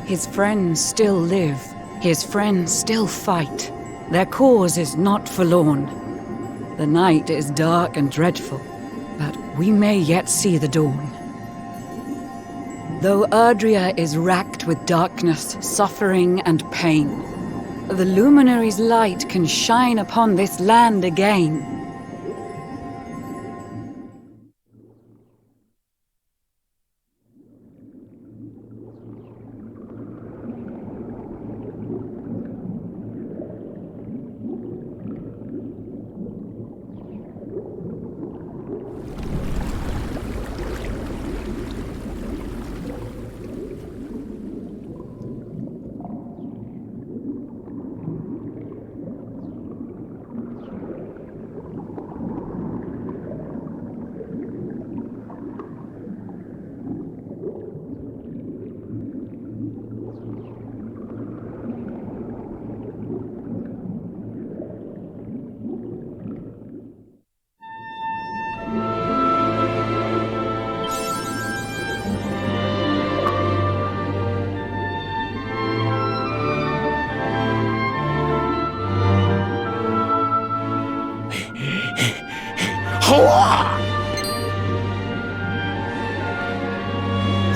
His friends still live. His friends still fight. Their cause is not forlorn. The night is dark and dreadful, but we may yet see the dawn. Though Erdrea is racked with darkness, suffering, and pain, the Luminary's light can shine upon this land again.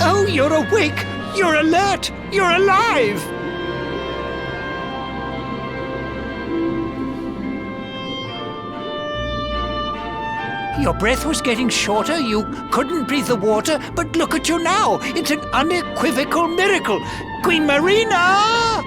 Oh, you're awake! You're alert! You're alive! Your breath was getting shorter, you couldn't breathe the water, but look at you now! It's an unequivocal miracle! Queen Marina!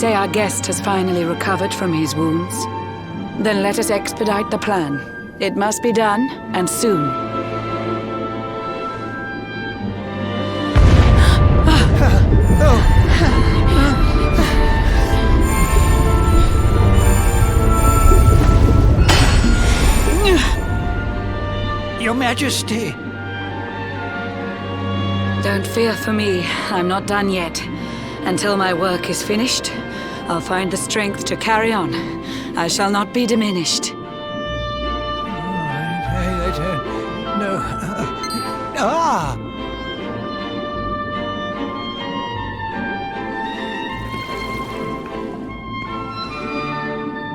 Say our guest has finally recovered from his wounds. Then let us expedite the plan. It must be done, and soon. Your Majesty! Don't fear for me. I'm not done yet. Until my work is finished, I'll find the strength to carry on. I shall not be diminished. No. Ah!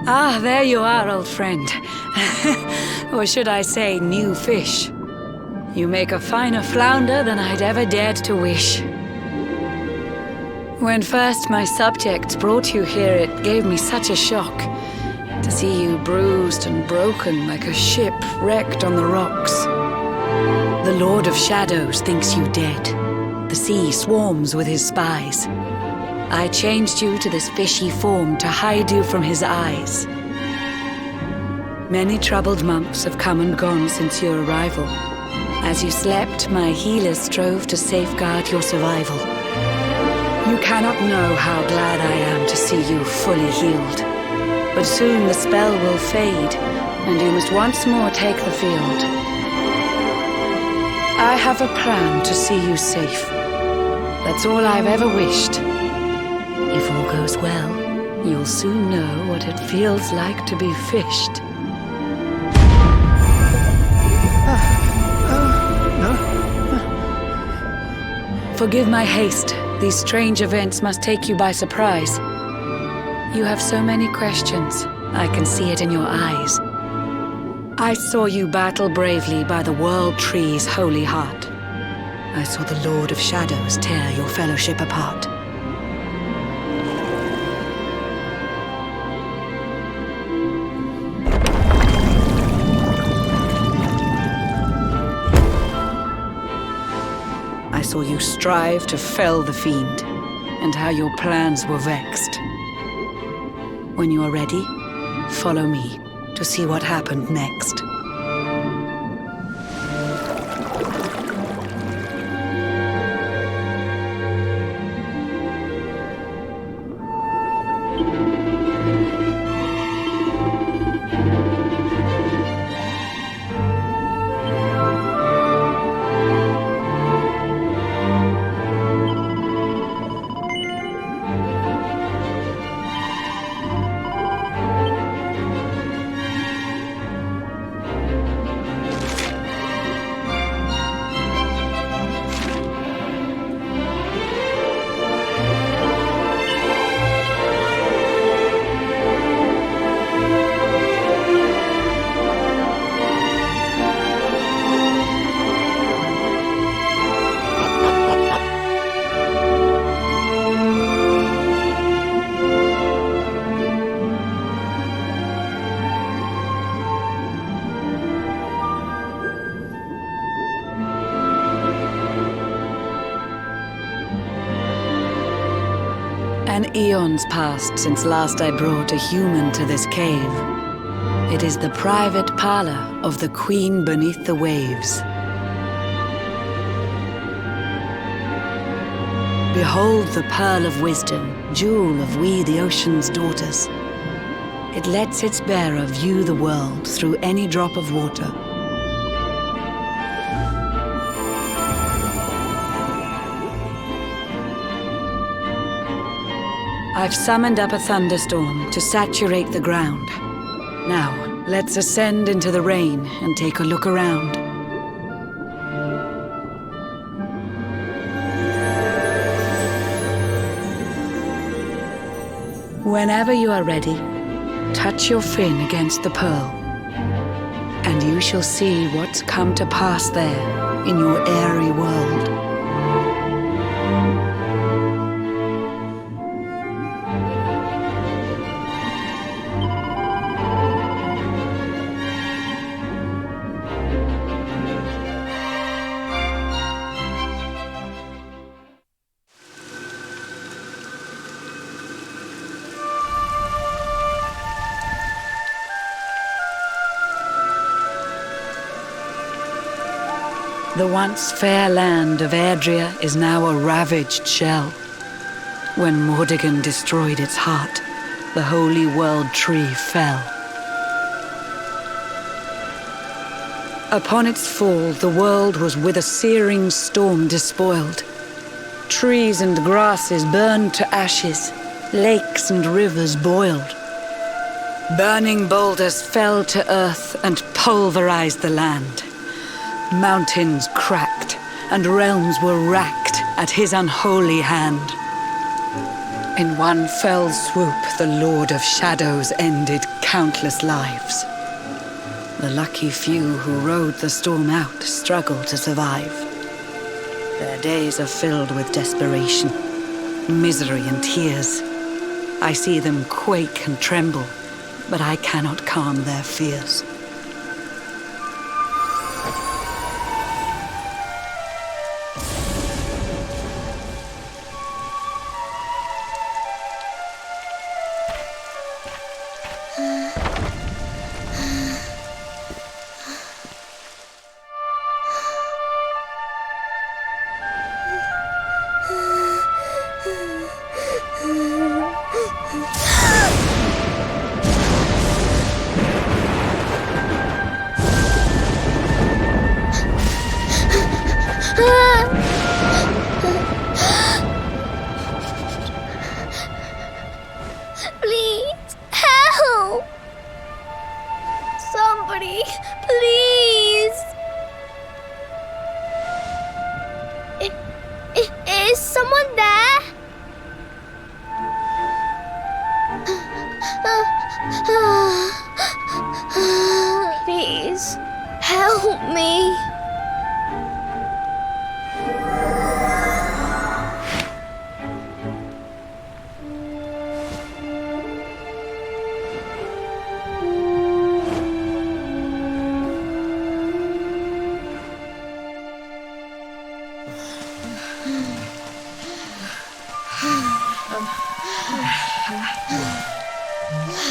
Ah, there you are, old friend. Or should I say, new fish. You make a finer flounder than I'd ever dared to wish. When first my subjects brought you here, it gave me such a shock to see you bruised and broken like a ship wrecked on the rocks. The Lord of Shadows thinks you dead. The sea swarms with his spies. I changed you to this fishy form to hide you from his eyes. Many troubled months have come and gone since your arrival. As you slept, my healers strove to safeguard your survival. You cannot know how glad I am to see you fully healed. But soon the spell will fade, and you must once more take the field. I have a plan to see you safe. That's all I've ever wished. If all goes well, you'll soon know what it feels like to be fished. Forgive my haste. These strange events must take you by surprise. You have so many questions. I can see it in your eyes. I saw you battle bravely by the World Tree's holy heart. I saw the Lord of Shadows tear your fellowship apart. I saw you strive to fell the fiend, and how your plans were vexed. When you are ready, follow me to see what happened next. An eon's passed since last I brought a human to this cave. It is the private parlor of the Queen beneath the waves. Behold the pearl of wisdom, jewel of we the ocean's daughters. It lets its bearer view the world through any drop of water. I've summoned up a thunderstorm to saturate the ground. Now, let's ascend into the rain and take a look around. Whenever you are ready, touch your fin against the pearl, and you shall see what's come to pass there in your airy world. The once fair land of Erdrea is now a ravaged shell. When Mordegon destroyed its heart, the holy world tree fell. Upon its fall, the world was with a searing storm despoiled. Trees and grasses burned to ashes, lakes and rivers boiled. Burning boulders fell to earth and pulverized the land. Mountains cracked, and realms were racked at his unholy hand. In one fell swoop, the Lord of Shadows ended countless lives. The lucky few who rode the storm out struggled to survive. Their days are filled with desperation, misery and tears. I see them quake and tremble, but I cannot calm their fears. Please, help! Somebody, please! Is someone there? Please, help me.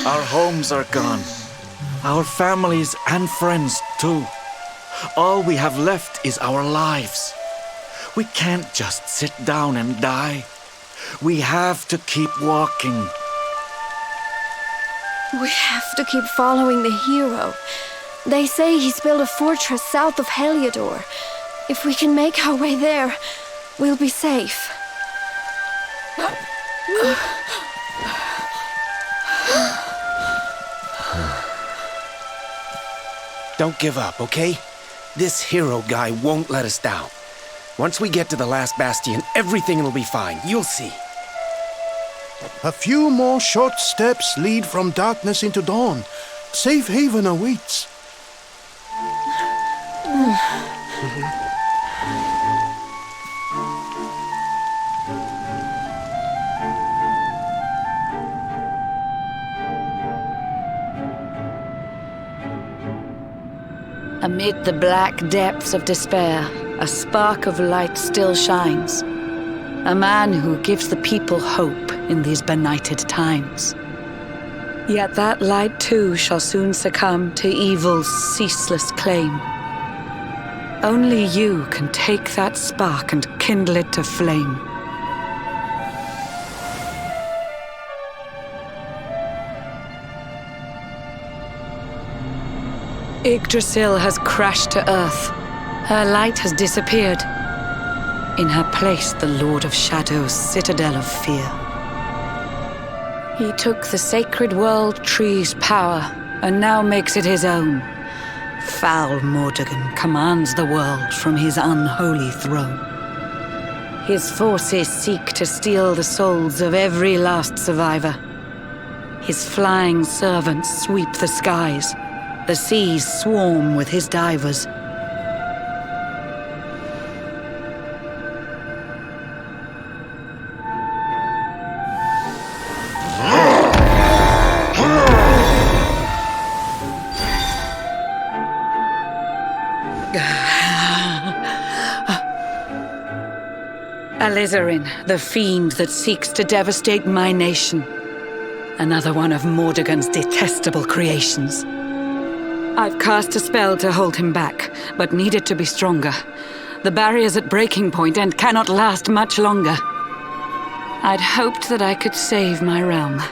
Our homes are gone. Our families and friends, too. All we have left is our lives. We can't just sit down and die. We have to keep walking. We have to keep following the hero. They say he's built a fortress south of Heliodor. If we can make our way there, we'll be safe. Don't give up, okay? This hero guy won't let us down. Once we get to the last bastion, everything will be fine. You'll see. A few more short steps lead from darkness into dawn. Safe haven awaits. Amid the black depths of despair, a spark of light still shines. A man who gives the people hope in these benighted times. Yet that light too shall soon succumb to evil's ceaseless claim. Only you can take that spark and kindle it to flame. Yggdrasil has crashed to earth. Her light has disappeared. In her place, the Lord of Shadow's citadel of fear. He took the sacred world tree's power and now makes it his own. Foul Mordegon commands the world from his unholy throne. His forces seek to steal the souls of every last survivor. His flying servants sweep the skies. The seas swarm with his divers. Alizarin, the fiend that seeks to devastate my nation. Another one of Mordegon's detestable creations. I've cast a spell to hold him back, but need it to be stronger. The barrier's at breaking point and cannot last much longer. I'd hoped that I could save my realm.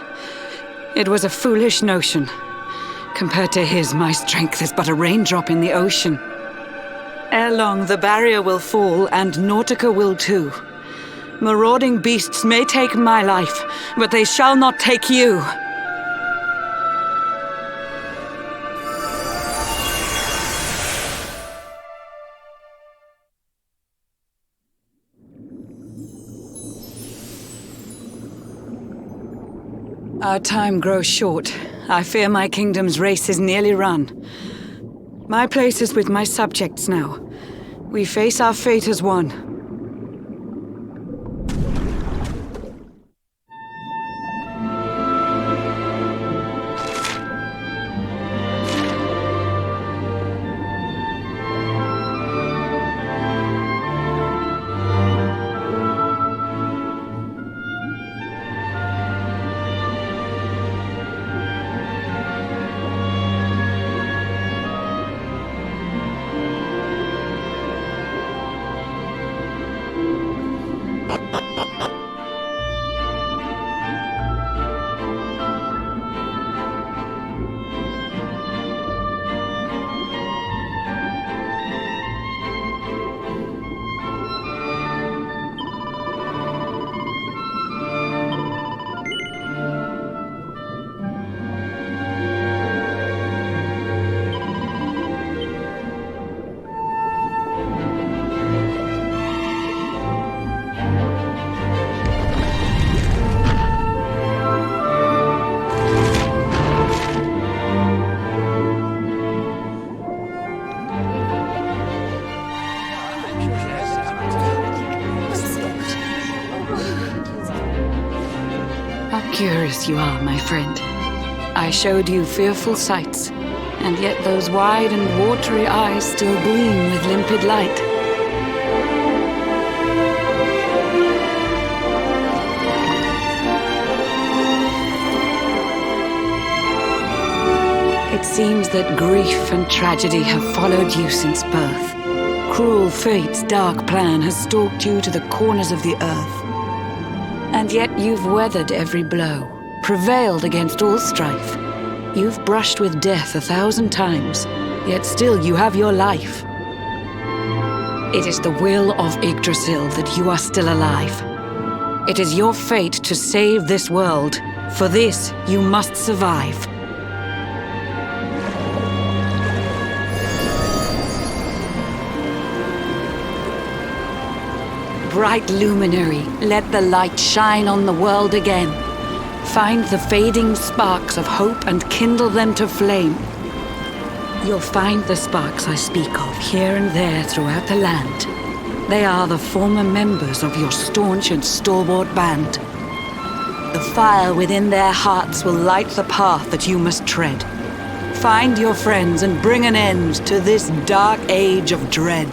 It was a foolish notion. Compared to his, my strength is but a raindrop in the ocean. Ere long, the barrier will fall, and Nautica will too. Marauding beasts may take my life, but they shall not take you. Our time grows short. I fear my kingdom's race is nearly run. My place is with my subjects now. We face our fate as one. Curious you are, my friend. I showed you fearful sights, and yet those wide and watery eyes still gleam with limpid light. It seems that grief and tragedy have followed you since birth. Cruel fate's dark plan has stalked you to the corners of the earth. And yet you've weathered every blow, prevailed against all strife. You've brushed with death 1,000 times, yet still you have your life. It is the will of Yggdrasil that you are still alive. It is your fate to save this world. For this, you must survive. Bright luminary, let the light shine on the world again. Find the fading sparks of hope and kindle them to flame. You'll find the sparks I speak of here and there throughout the land. They are the former members of your staunch and stalwart band. The fire within their hearts will light the path that you must tread. Find your friends and bring an end to this dark age of dread.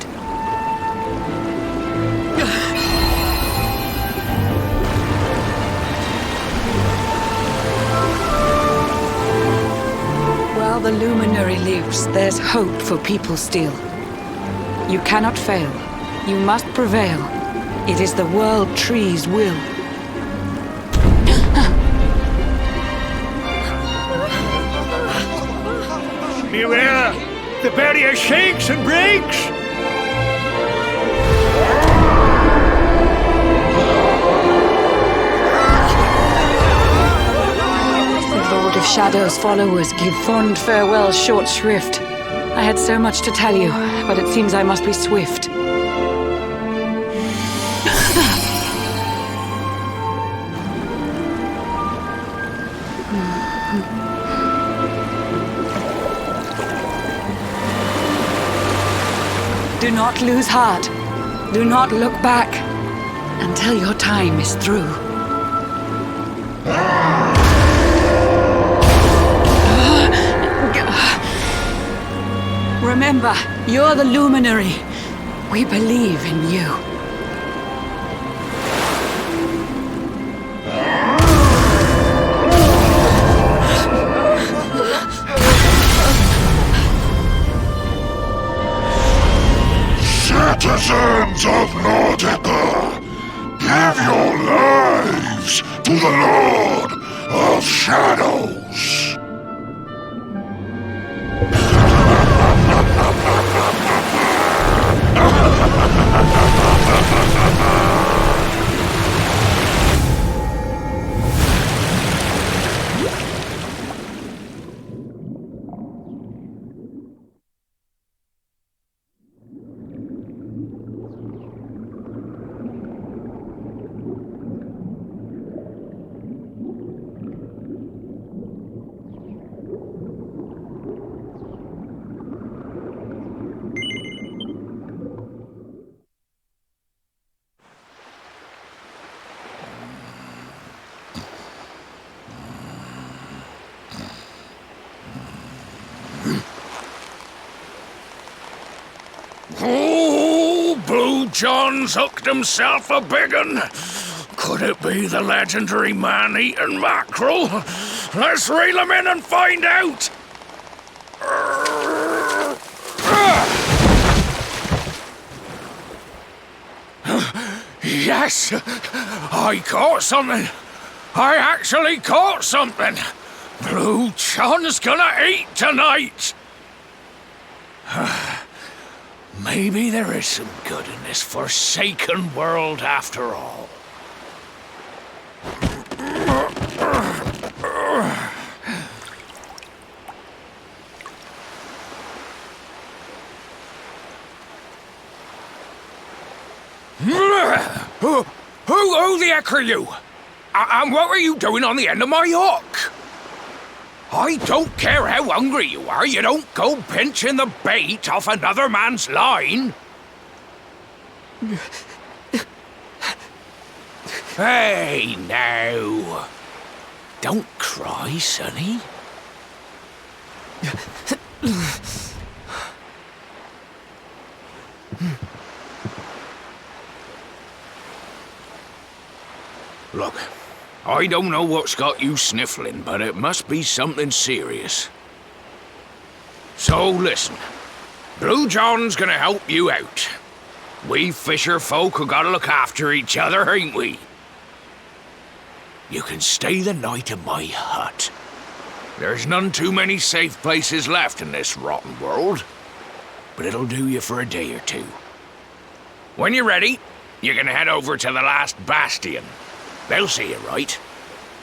While the luminary lives, there's hope for people still. You cannot fail. You must prevail. It is the World Tree's will. Beware! The barrier shakes and breaks! The Lord of Shadow's followers give fond farewell short shrift. I had so much to tell you, but it seems I must be swift. Do not lose heart. Do not look back until your time is through. Remember, you're the luminary. We believe in you. Citizens of Nordica, give your lives to the Lord of Shadows. Oh, Blue John's hooked himself a big un. Could it be the legendary man-eating mackerel? Let's reel him in and find out! Yes! I caught something! I actually caught something! Blue John's gonna eat tonight! Maybe there is some good in this forsaken world after all. Who the heck are you? And what were you doing on the end of my hook? I don't care how hungry you are, you don't go pinching the bait off another man's line. Hey, now. Don't cry, sonny. Look, I don't know what's got you sniffling, but it must be something serious. So listen, Blue John's gonna help you out. We fisher folk have gotta look after each other, ain't we? You can stay the night in my hut. There's none too many safe places left in this rotten world, but it'll do you for a day or two. When you're ready, you're gonna head over to the last bastion. They'll see you right.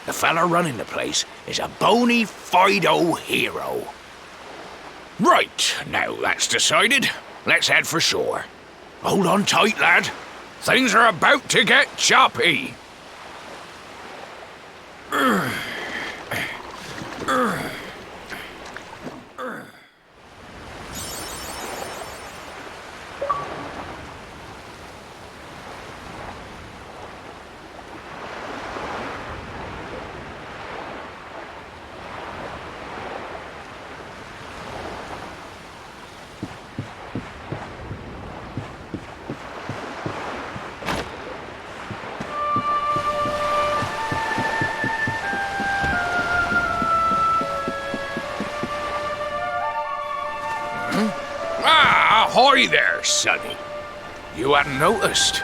The fella running the place is a bona fide hero. Right, now that's decided, let's head for shore. Hold on tight, lad. Things are about to get choppy. Ahoy there, sonny. You hadn't noticed?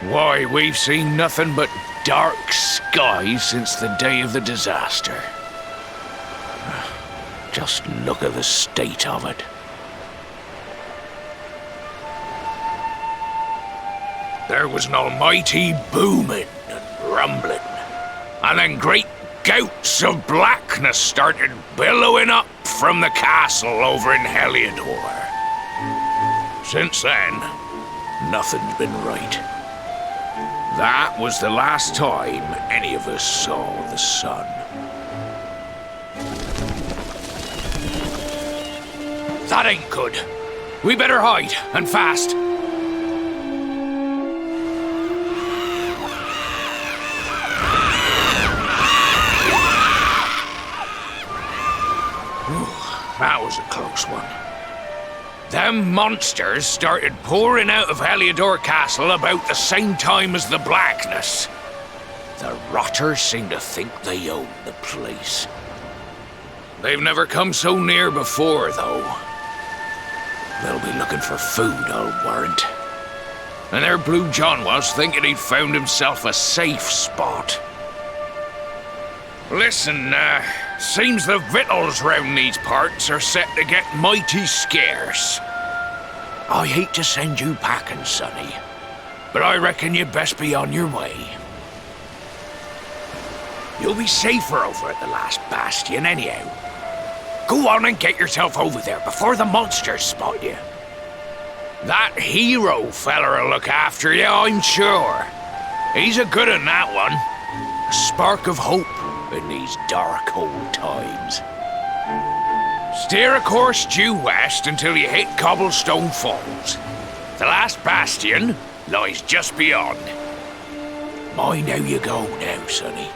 Why, we've seen nothing but dark skies since the day of the disaster. Just look at the state of it. There was an almighty booming and rumbling, and then great gouts of blackness started billowing up from the castle over in Heliodor. Since then, nothing's been right. That was the last time any of us saw the sun. That ain't good. We better hide, and fast. That was a close one. Them monsters started pouring out of Heliodor Castle about the same time as the blackness. The rotters seem to think they own the place. They've never come so near before, though. They'll be looking for food, I'll warrant. And there Blue John was, thinking he'd found himself a safe spot. Listen, seems the victuals round these parts are set to get mighty scarce. I hate to send you packing, sonny, but I reckon you'd best be on your way. You'll be safer over at the last bastion anyhow. Go on and get yourself over there before the monsters spot you. That hero feller'll look after you, I'm sure. He's a good un, that one. A spark of hope in these dark old times. Steer a course due west until you hit Cobblestone Falls. The last bastion lies just beyond. Mind how you go now, sonny.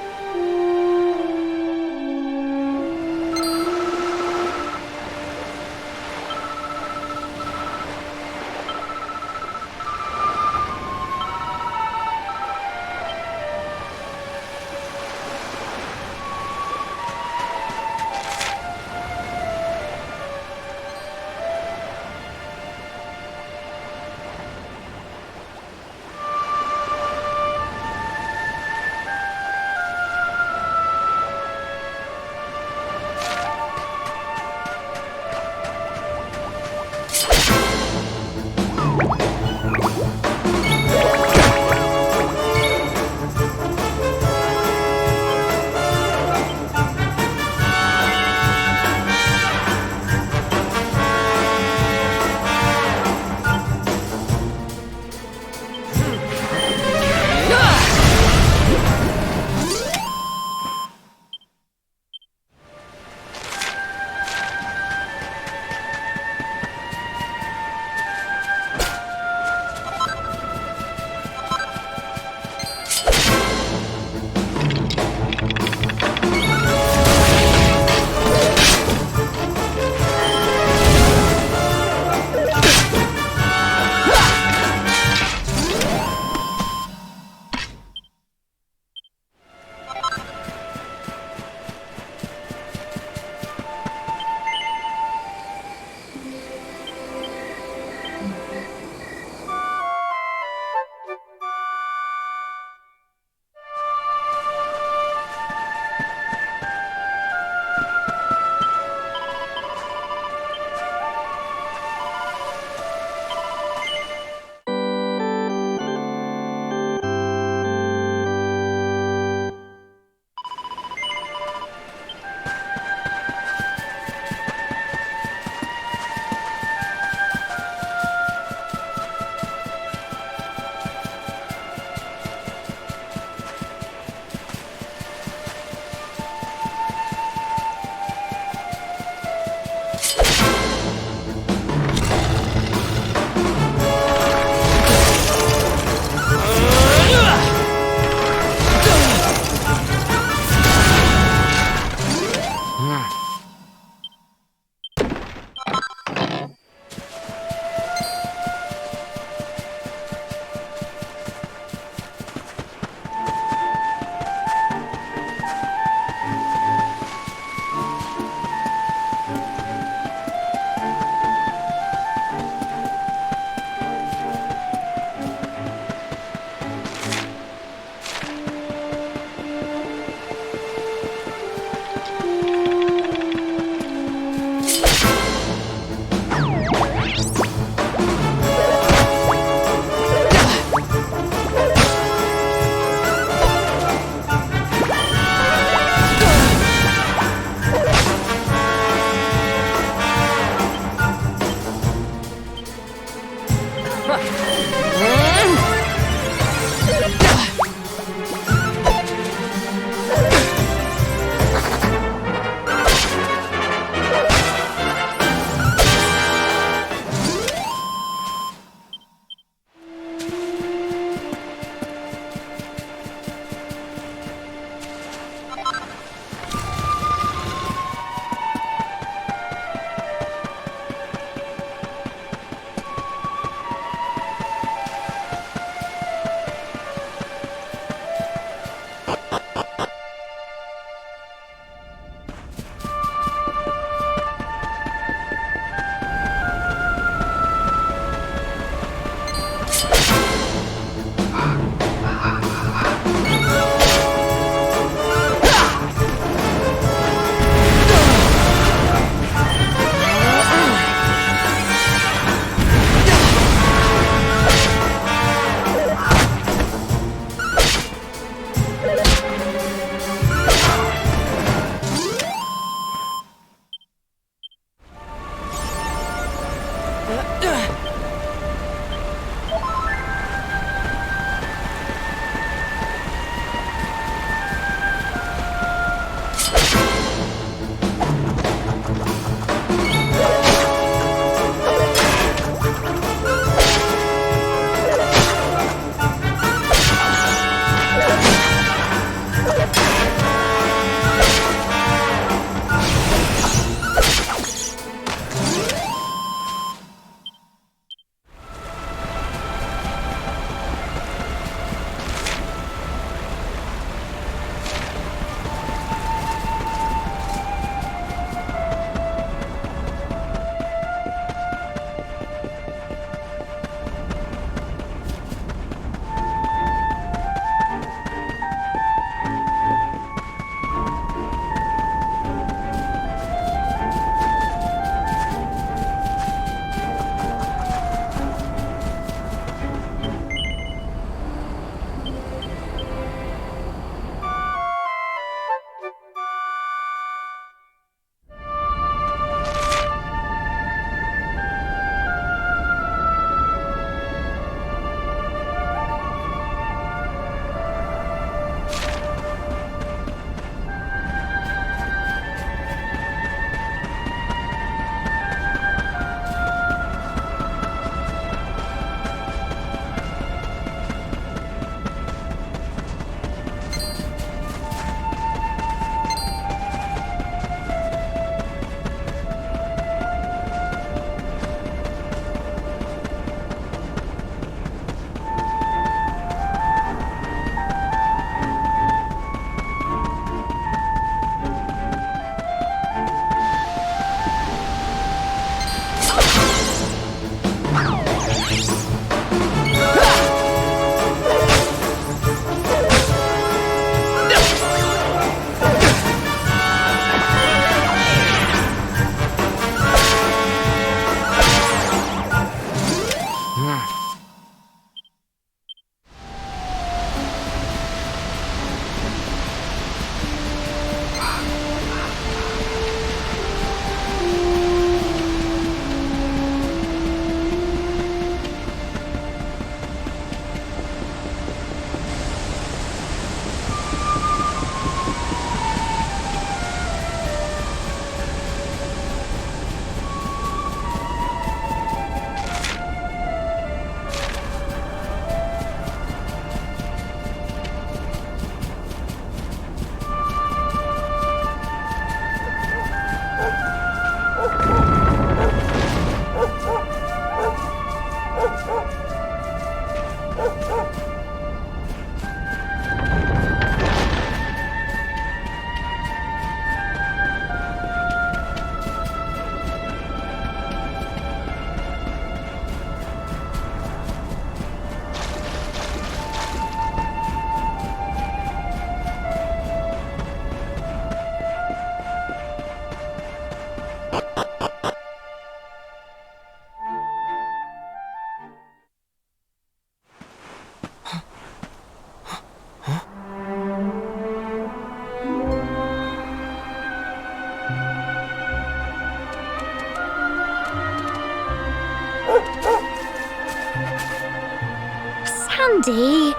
Sandy,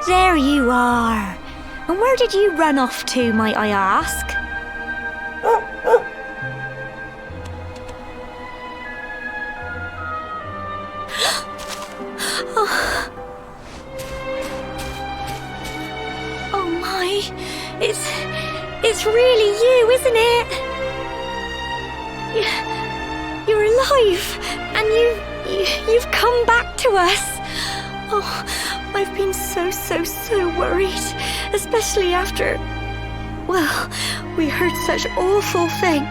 there you are. And where did you run off to, might I ask? Oh my, it's really you, isn't it? You're alive, and you've come back to us. Oh, I've been so worried, especially after... Well, we heard such awful things.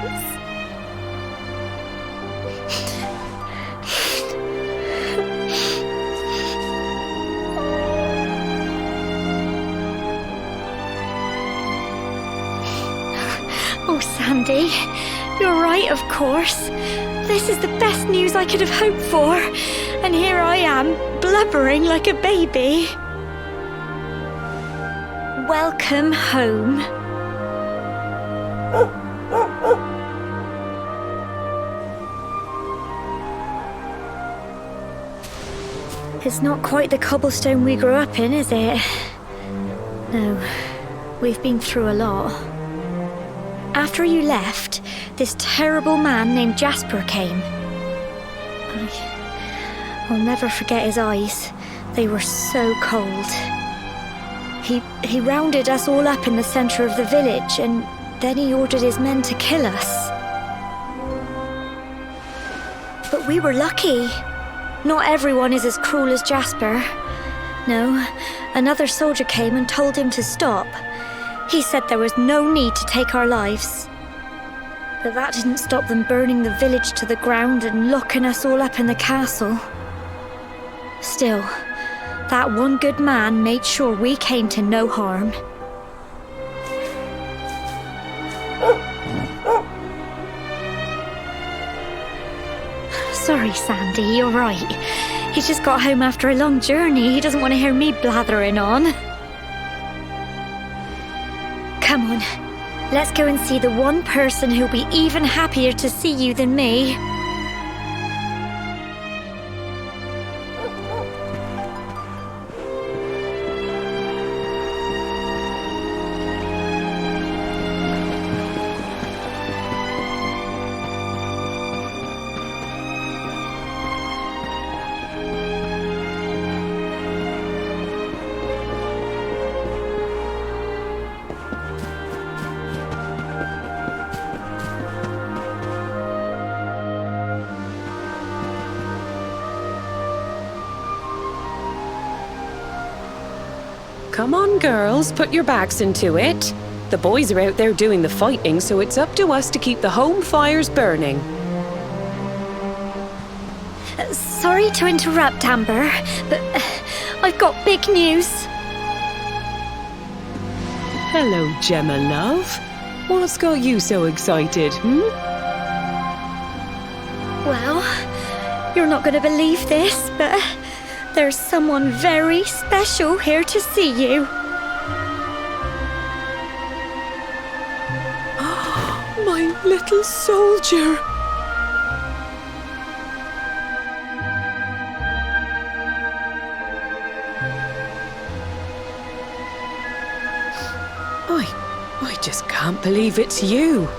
Oh, Sandy, you're right, of course. This is the best news I could have hoped for. And here I am, blubbering like a baby. Welcome home. It's not quite the cobblestone we grew up in, is it? No, we've been through a lot. After you left, this terrible man named Jasper came. I'll never forget his eyes. They were so cold. He rounded us all up in the center of the village, and then he ordered his men to kill us. But we were lucky. Not everyone is as cruel as Jasper. No, another soldier came and told him to stop. He said there was no need to take our lives. But that didn't stop them burning the village to the ground and locking us all up in the castle. Still, that one good man made sure we came to no harm. Sorry, Sandy, you're right. He just got home after a long journey. He doesn't want to hear me blathering on. Come on, let's go and see the one person who'll be even happier to see you than me. Come on, girls, put your backs into it. The boys are out there doing the fighting, so it's up to us to keep the home fires burning. Sorry to interrupt, Amber, but I've got big news. Hello, Gemma, love. What's got you so excited, Well, you're not going to believe this, but there's someone very special here to see you. My little soldier. I just can't believe it's you.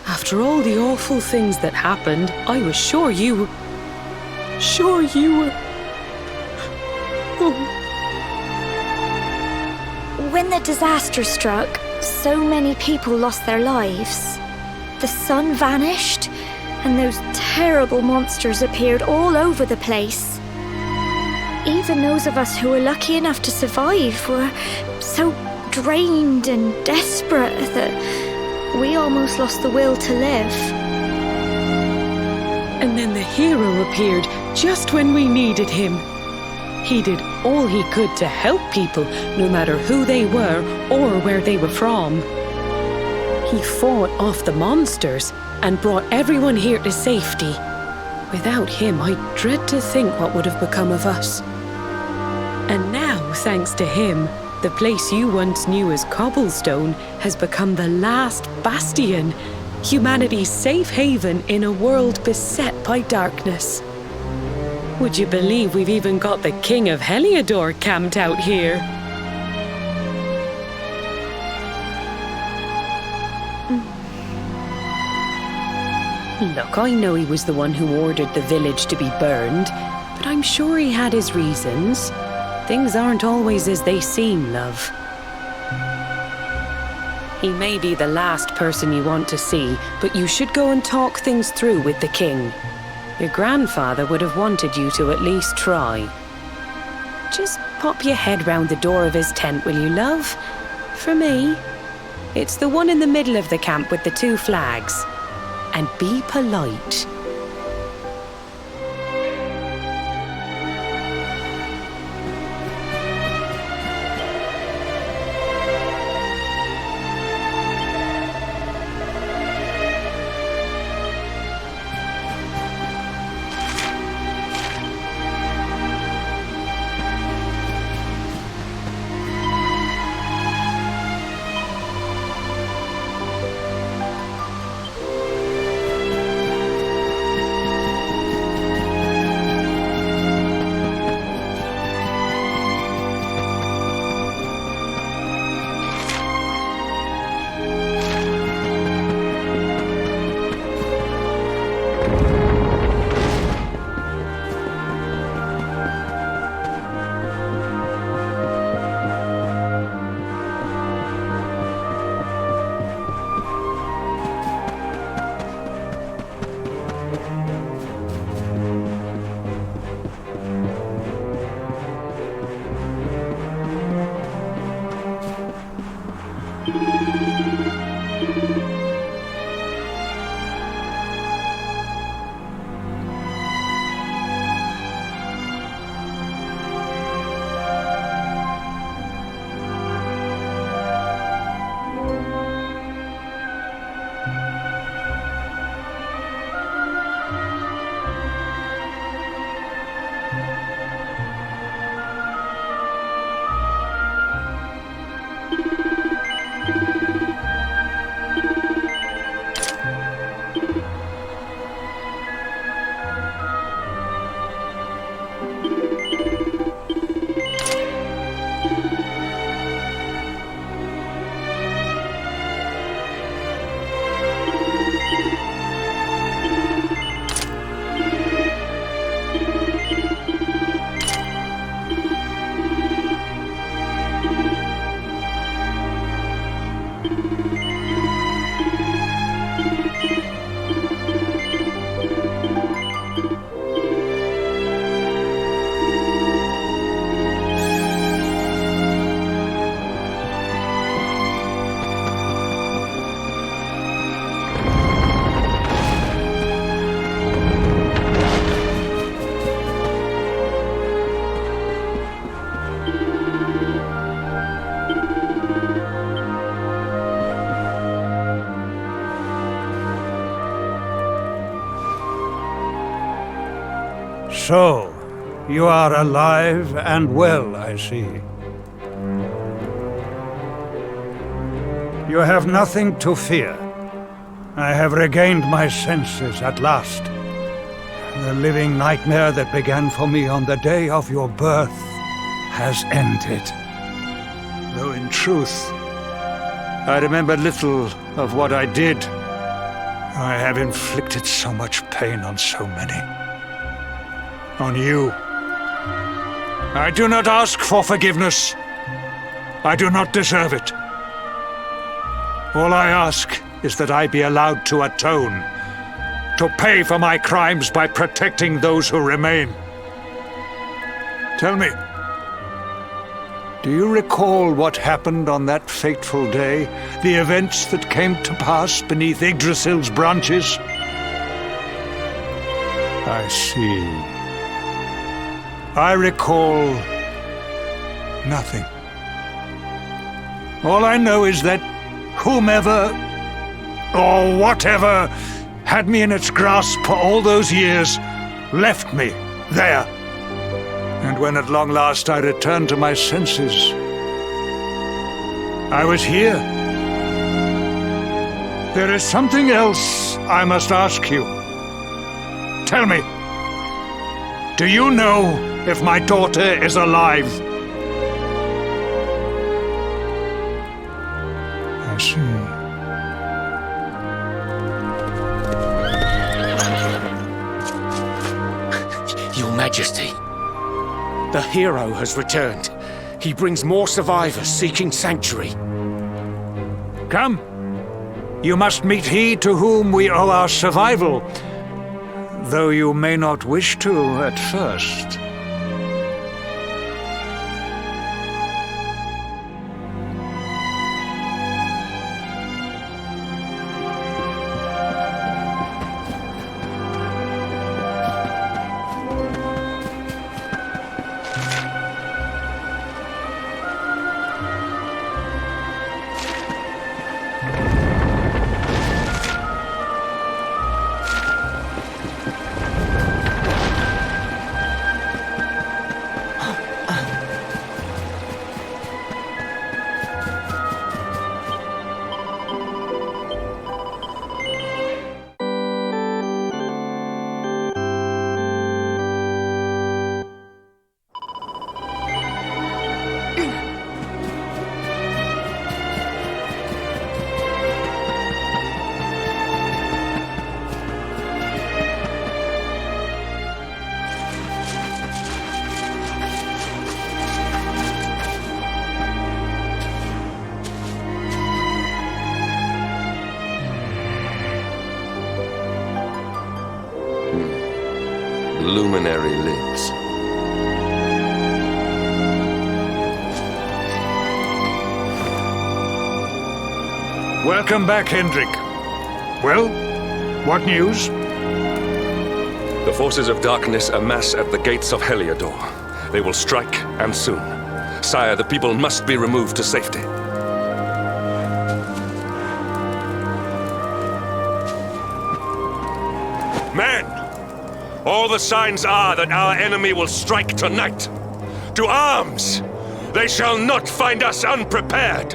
After all the awful things that happened, I was sure you were... When the disaster struck, so many people lost their lives. The sun vanished, and those terrible monsters appeared all over the place. Even those of us who were lucky enough to survive were so drained and desperate that we almost lost the will to live. And then the hero appeared just when we needed him. He did all he could to help people, no matter who they were or where they were from. He fought off the monsters and brought everyone here to safety. Without him, I dread to think what would have become of us. And now, thanks to him, the place you once knew as Cobblestone has become the last bastion, humanity's safe haven in a world beset by darkness. Would you believe we've even got the King of Heliodor camped out here? Look, I know he was the one who ordered the village to be burned, but I'm sure he had his reasons. Things aren't always as they seem, love. He may be the last person you want to see, but you should go and talk things through with the king. Your grandfather would have wanted you to at least try. Just pop your head round the door of his tent, will you, love? For me. It's the one in the middle of the camp with the 2 flags. And be polite. So, you are alive and well, I see. You have nothing to fear. I have regained my senses at last. The living nightmare that began for me on the day of your birth has ended. Though in truth, I remember little of what I did. I have inflicted so much pain on so many. On you. I do not ask for forgiveness. I do not deserve it. All I ask is that I be allowed to atone, to pay for my crimes by protecting those who remain. Tell me, do you recall what happened on that fateful day? The events that came to pass beneath Yggdrasil's branches? I see. I recall nothing. All I know is that whomever or whatever had me in its grasp for all those years left me there. And when at long last I returned to my senses, I was here. There is something else I must ask you. Tell me, do you know if my daughter is alive? I see. Your Majesty, the hero has returned. He brings more survivors seeking sanctuary. Come. You must meet he to whom we owe our survival, though you may not wish to at first. luminary lives. Welcome back, Hendrik. Well, what news? The forces of darkness amass at the gates of Heliodor. They will strike, and soon. Sire, the people must be removed to safety. Men! All the signs are that our enemy will strike tonight. To arms! They shall not find us unprepared!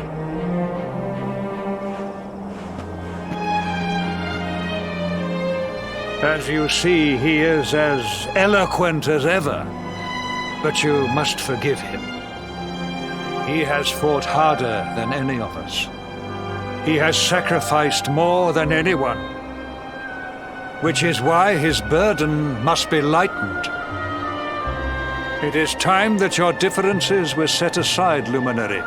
As you see, he is as eloquent as ever. But you must forgive him. He has fought harder than any of us. He has sacrificed more than anyone. Which is why his burden must be lightened. It is time that your differences were set aside, Luminary.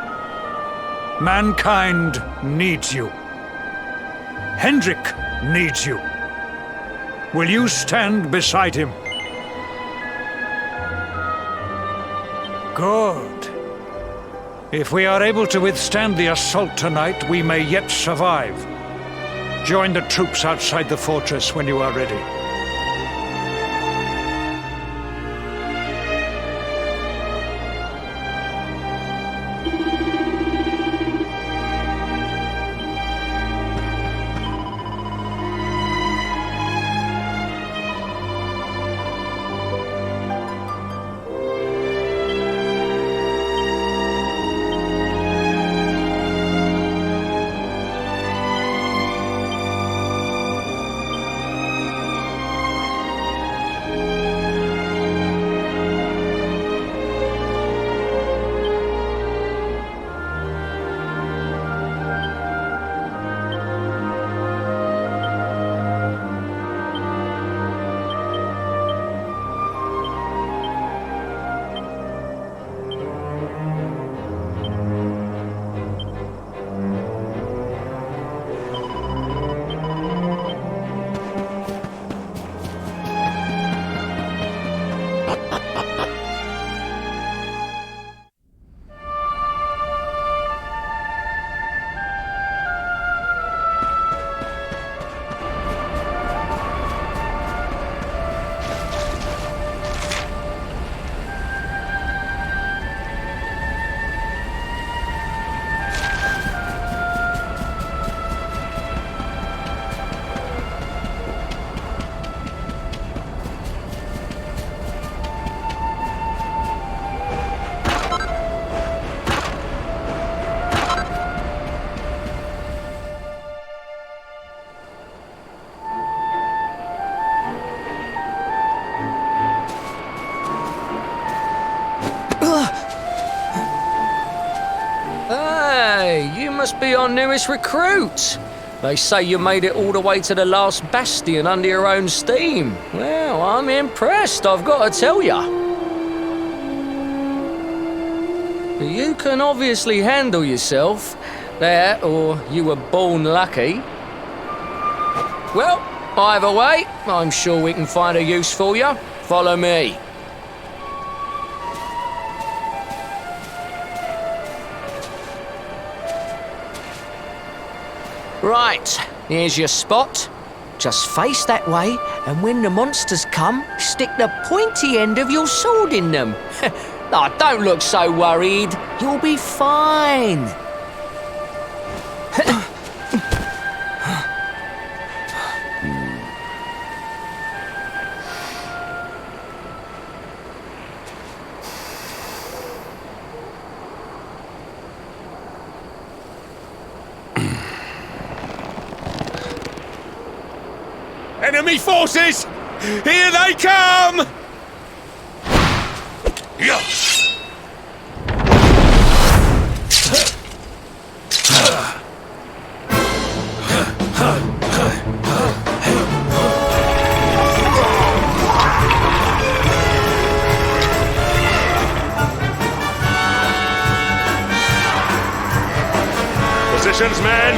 Mankind needs you. Hendrik needs you. Will you stand beside him? Good. If we are able to withstand the assault tonight, we may yet survive. Join the troops outside the fortress when you are ready. Must be our newest recruit. They say you made it all the way to the last bastion under your own steam. Well, I'm impressed, I've got to tell ya. You can obviously handle yourself. That, or you were born lucky. Well, either way, I'm sure we can find a use for you. Follow me. Right, here's your spot. Just face that way, and when the monsters come, stick the pointy end of your sword in them. Oh, don't look so worried. You'll be fine. Enemy forces! Here they come! Positions, men!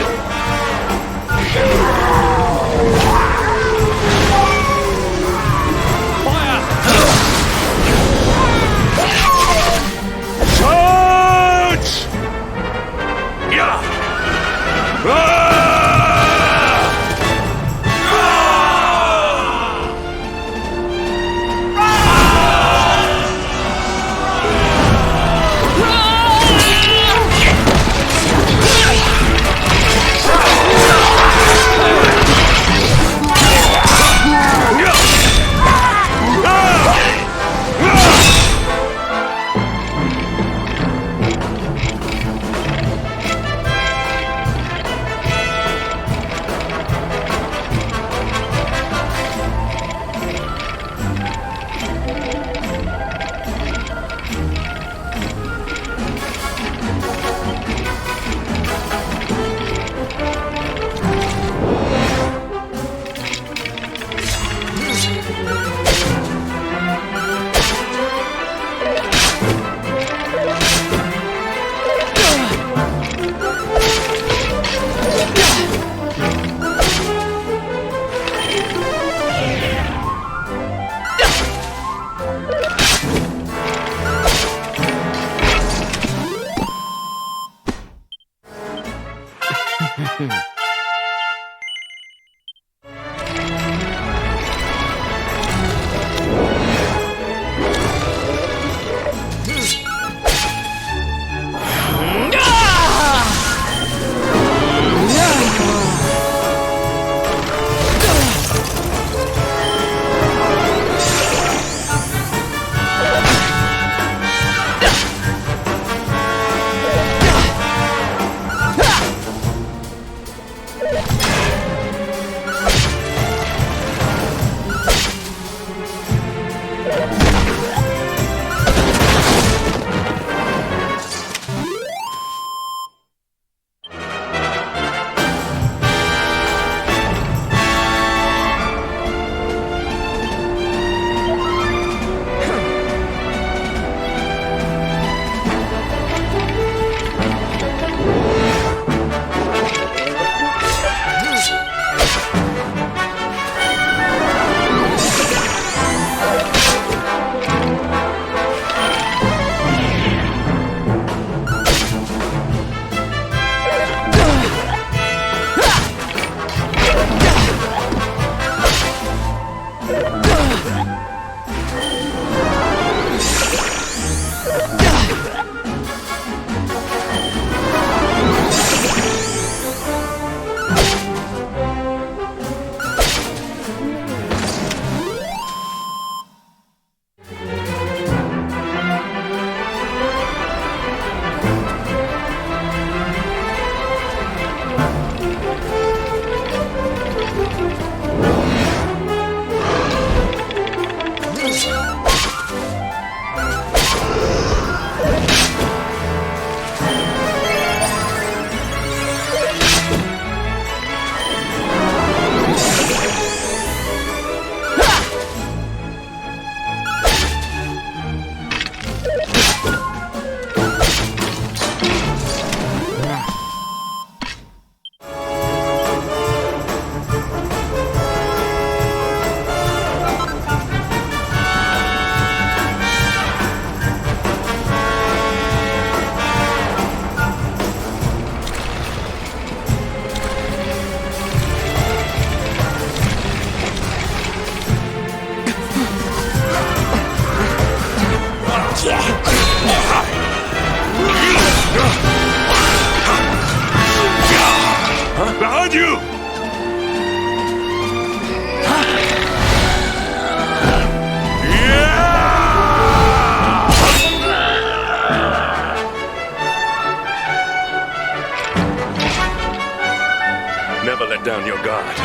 down your guard.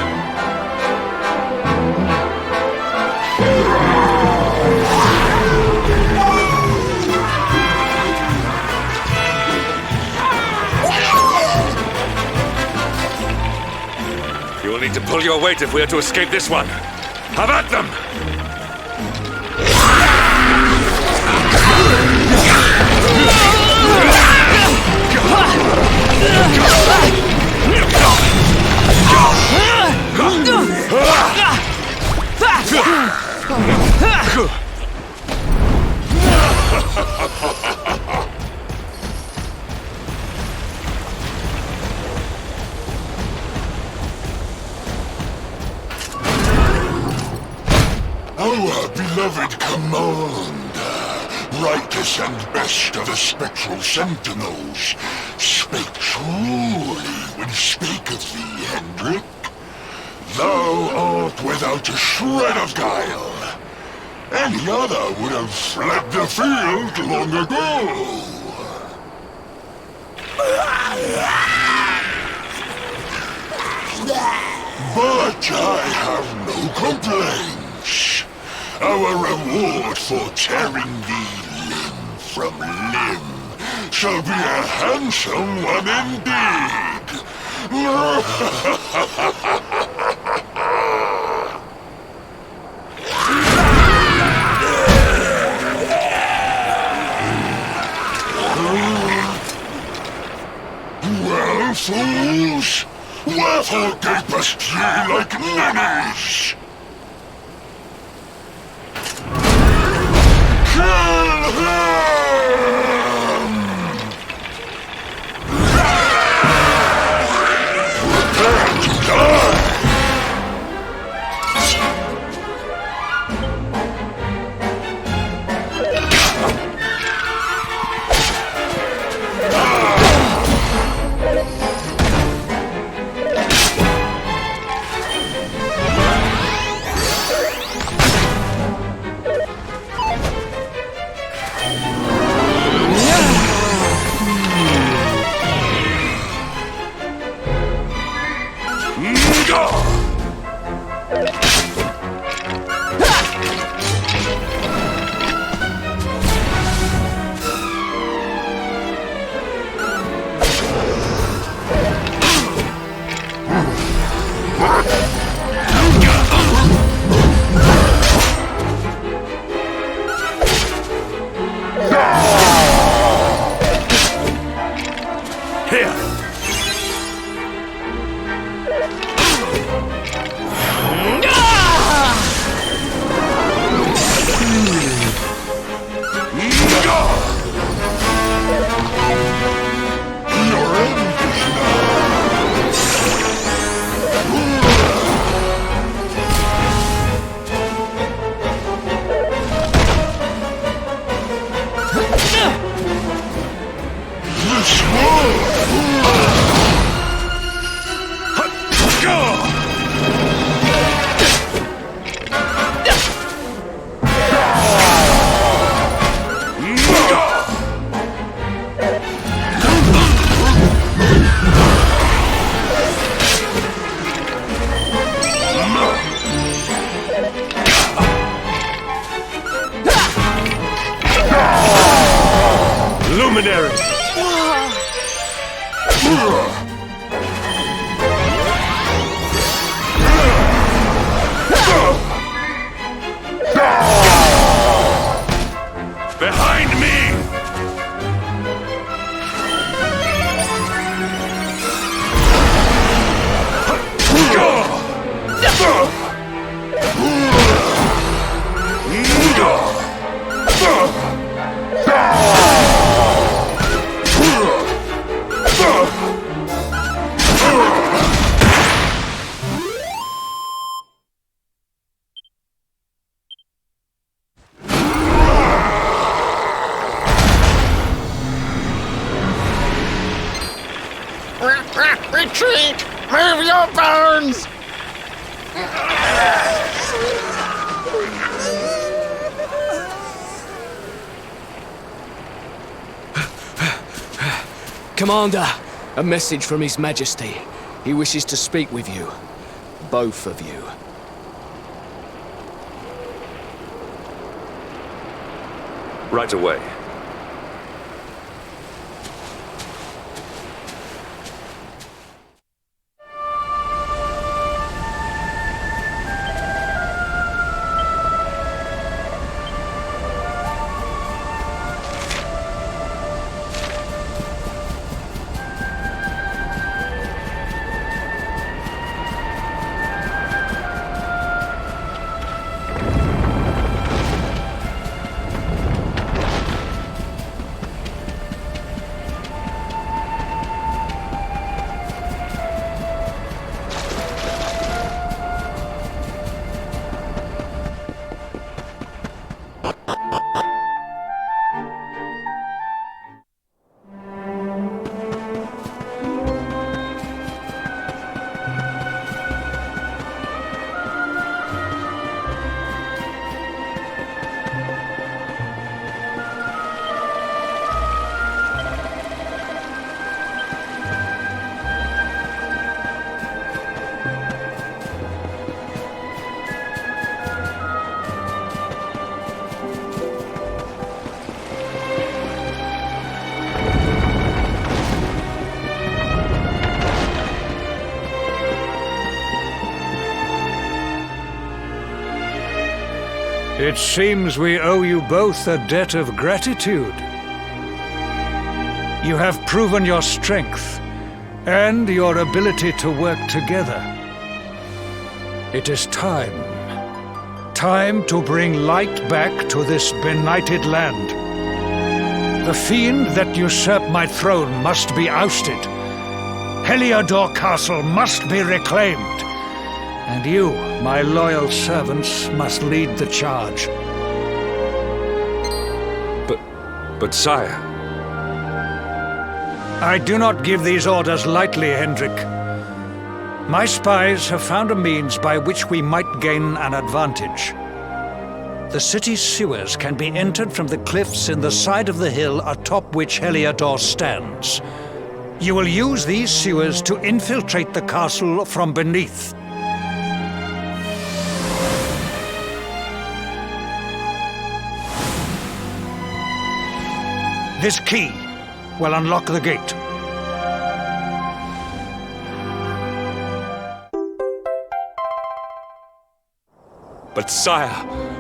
You will need to pull your weight if we are to escape this one. Have at them! Our beloved commander, brightest and best of the spectral sentinels, spake truly when he spaketh thee, Hendrik. Thou art without a shred of guile. Any other would have fled the field long ago. But I have no complaints. Our reward for tearing thee limb from limb shall be a handsome one indeed. Well, fools, wherefore gapest ye like ninnies? Kill him! Prepare to die! Luminary! Behind me! Retreat! Move your bones! Commander, a message from His Majesty. He wishes to speak with you. Both of you. Right away. It seems we owe you both a debt of gratitude. You have proven your strength and your ability to work together. It is time. Time to bring light back to this benighted land. The fiend that usurped my throne must be ousted. Heliodor Castle must be reclaimed. And you, my loyal servants, must lead the charge. But sire... I do not give these orders lightly, Hendrik. My spies have found a means by which we might gain an advantage. The city's sewers can be entered from the cliffs in the side of the hill atop which Heliodor stands. You will use these sewers to infiltrate the castle from beneath. This key will unlock the gate. But sire,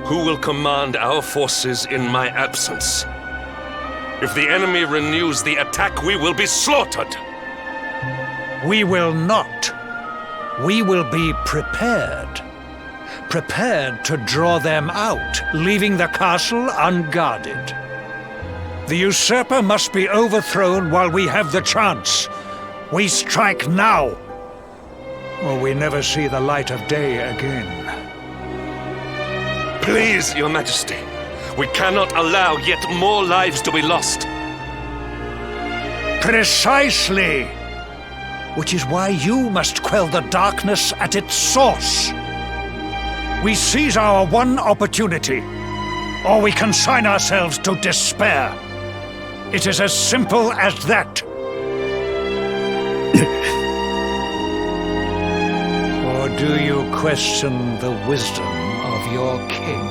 who will command our forces in my absence? If the enemy renews the attack, we will be slaughtered! We will not. We will be prepared. Prepared to draw them out, leaving the castle unguarded. The usurper must be overthrown while we have the chance. We strike now, or we never see the light of day again. Please, Your Majesty, we cannot allow yet more lives to be lost. Precisely! Which is why you must quell the darkness at its source. We seize our one opportunity, or we consign ourselves to despair. It is as simple as that. Or do you question the wisdom of your king?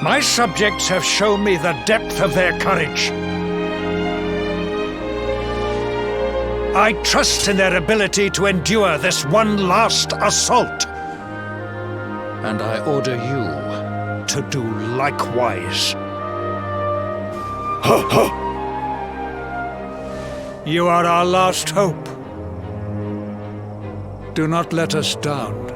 My subjects have shown me the depth of their courage. I trust in their ability to endure this one last assault. And I order you to do likewise. You are our last hope. Do not let us down.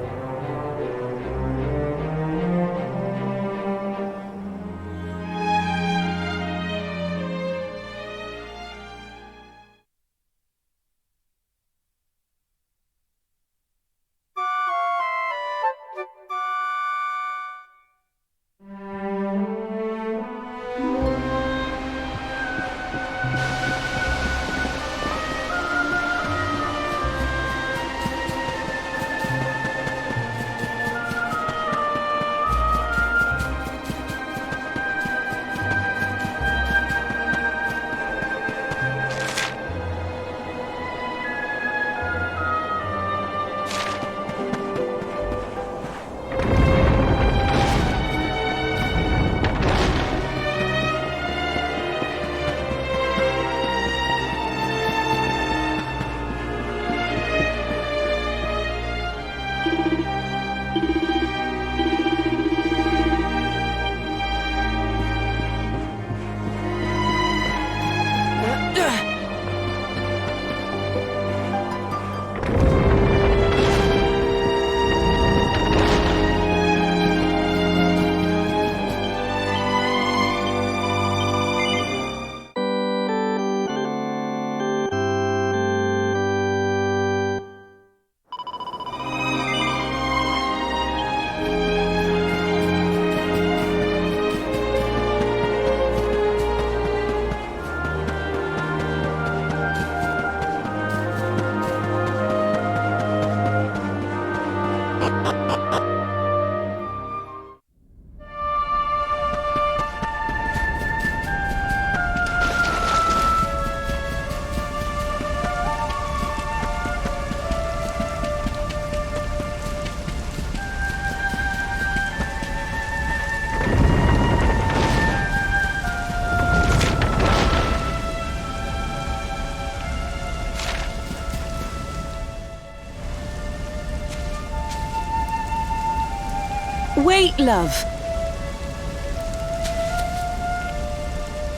Wait, love.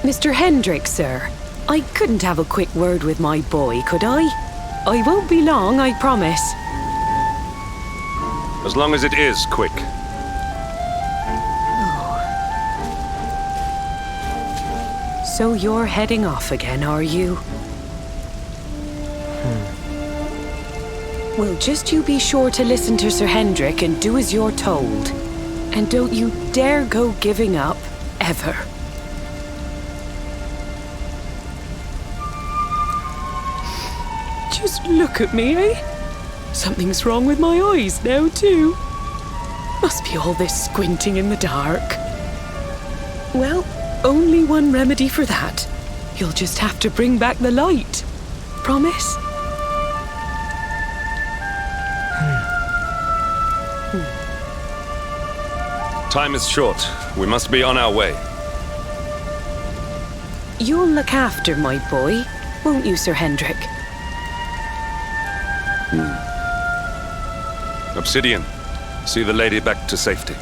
Mr. Hendrick, sir. I couldn't have a quick word with my boy, could I? I won't be long, I promise. As long as it is quick. So you're heading off again, are you? Well, just you be sure to listen to Sir Hendrick and do as you're told. And don't you dare go giving up, ever. Just look at me, eh? Something's wrong with my eyes now, too. Must be all this squinting in the dark. Well, only one remedy for that. You'll just have to bring back the light. Promise? Time is short. We must be on our way. You'll look after my boy, won't you, Sir Hendrick? Obsidian, see the lady back to safety.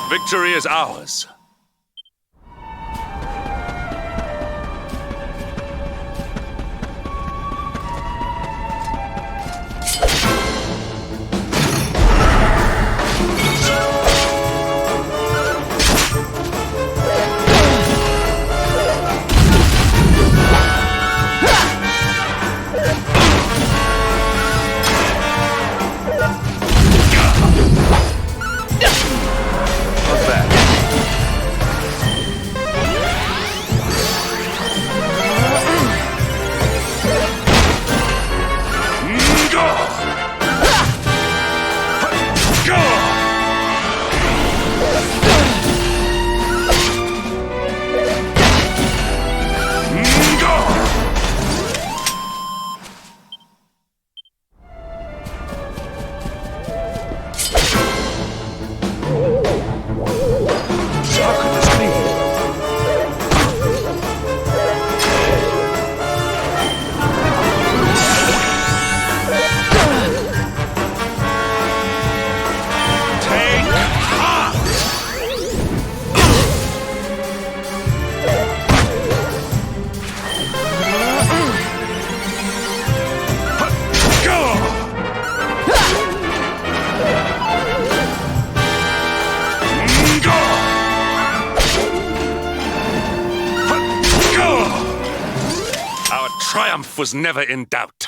Victory is ours. Triumph was never in doubt.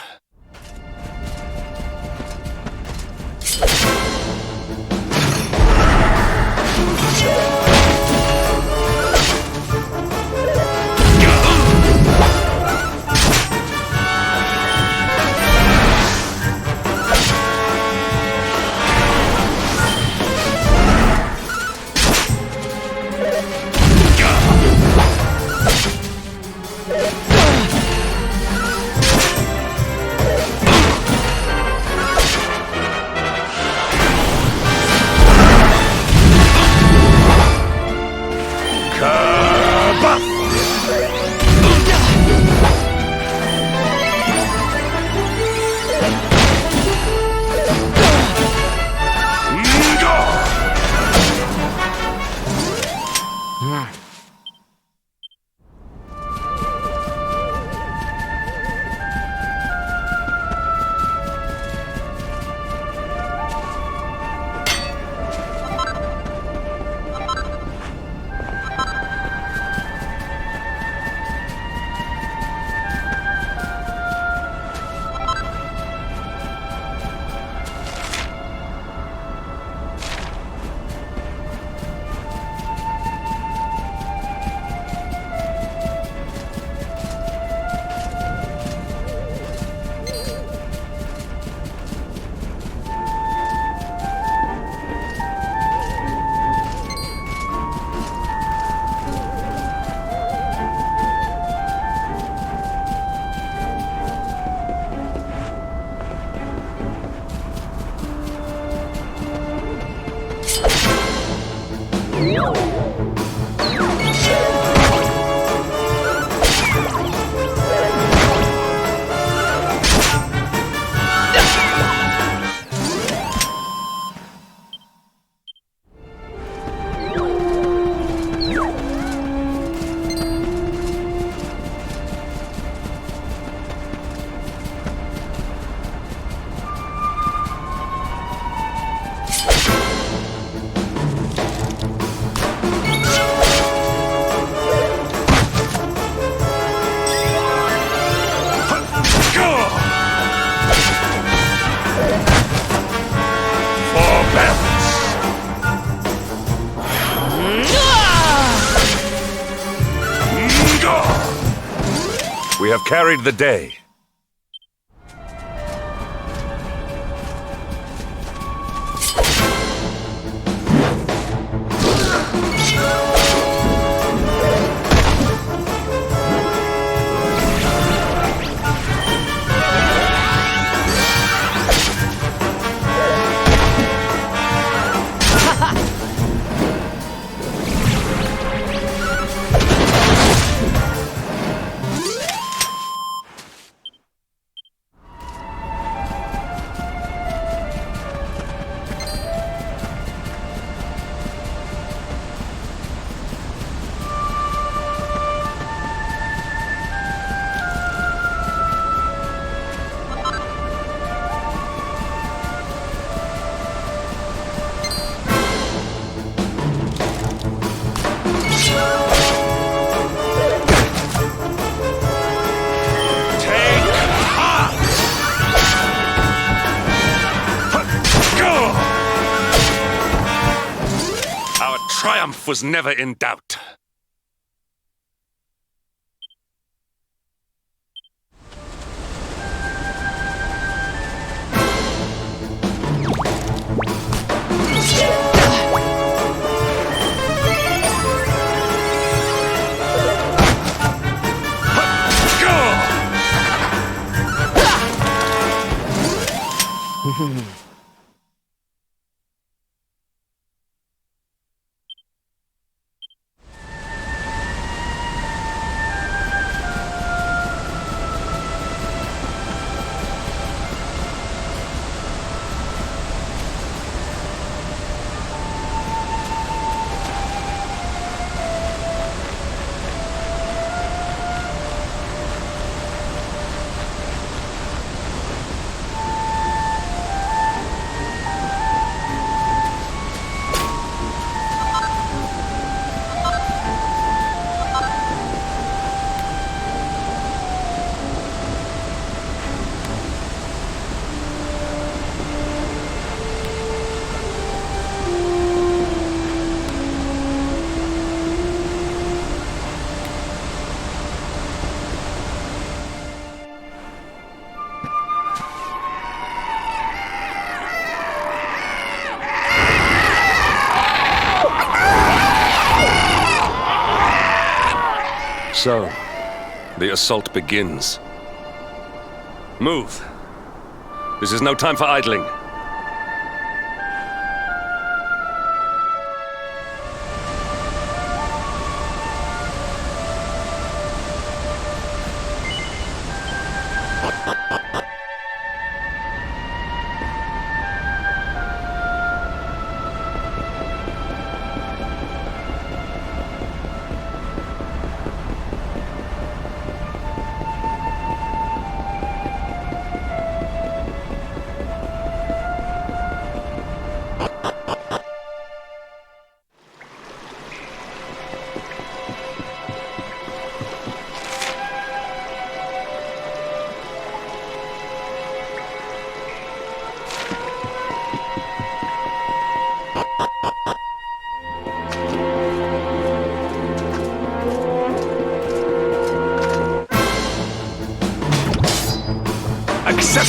buff! We have carried the day. Triumph was never in doubt. So, the assault begins. Move. This is no time for idling.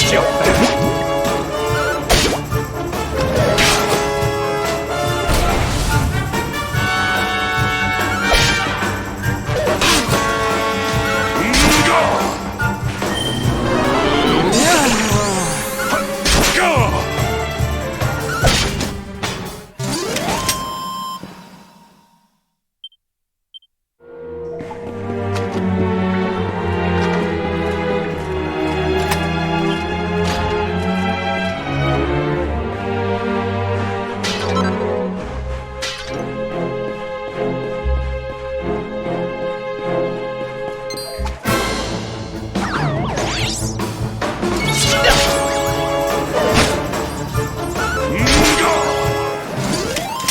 Accept your fate.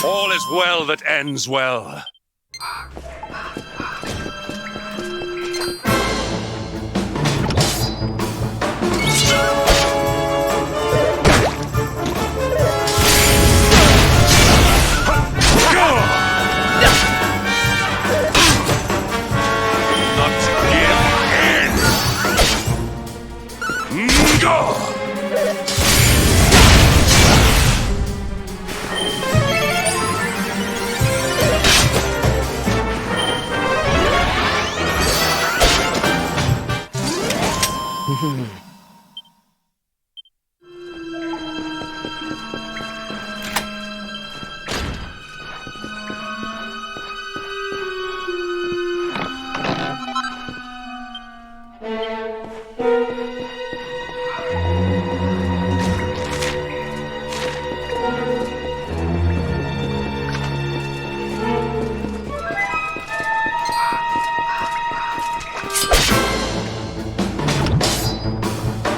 All is well that ends well. Not give in. Go!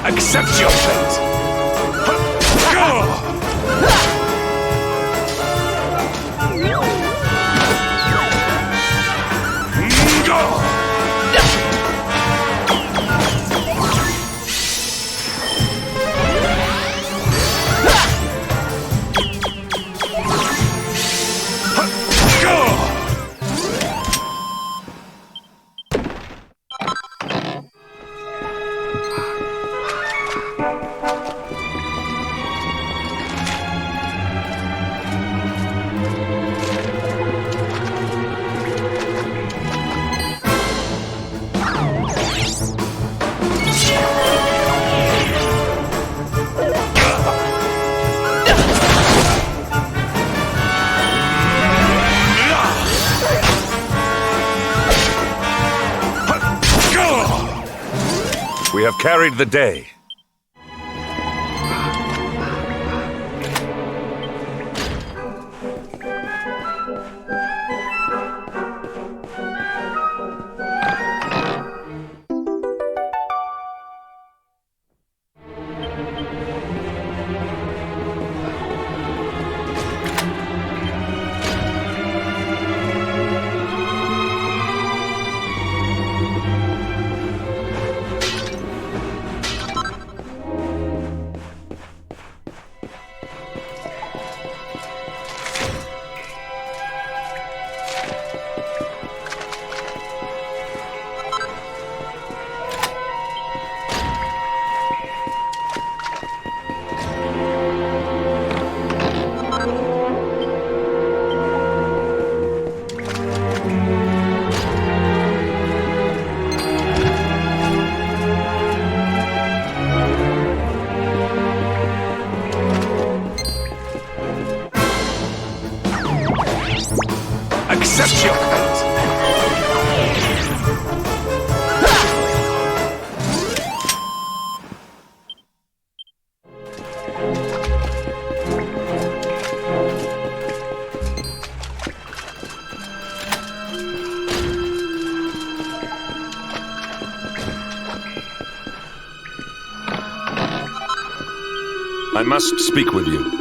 Accept your fate! We have carried the day. Accept your fate! I must speak with you.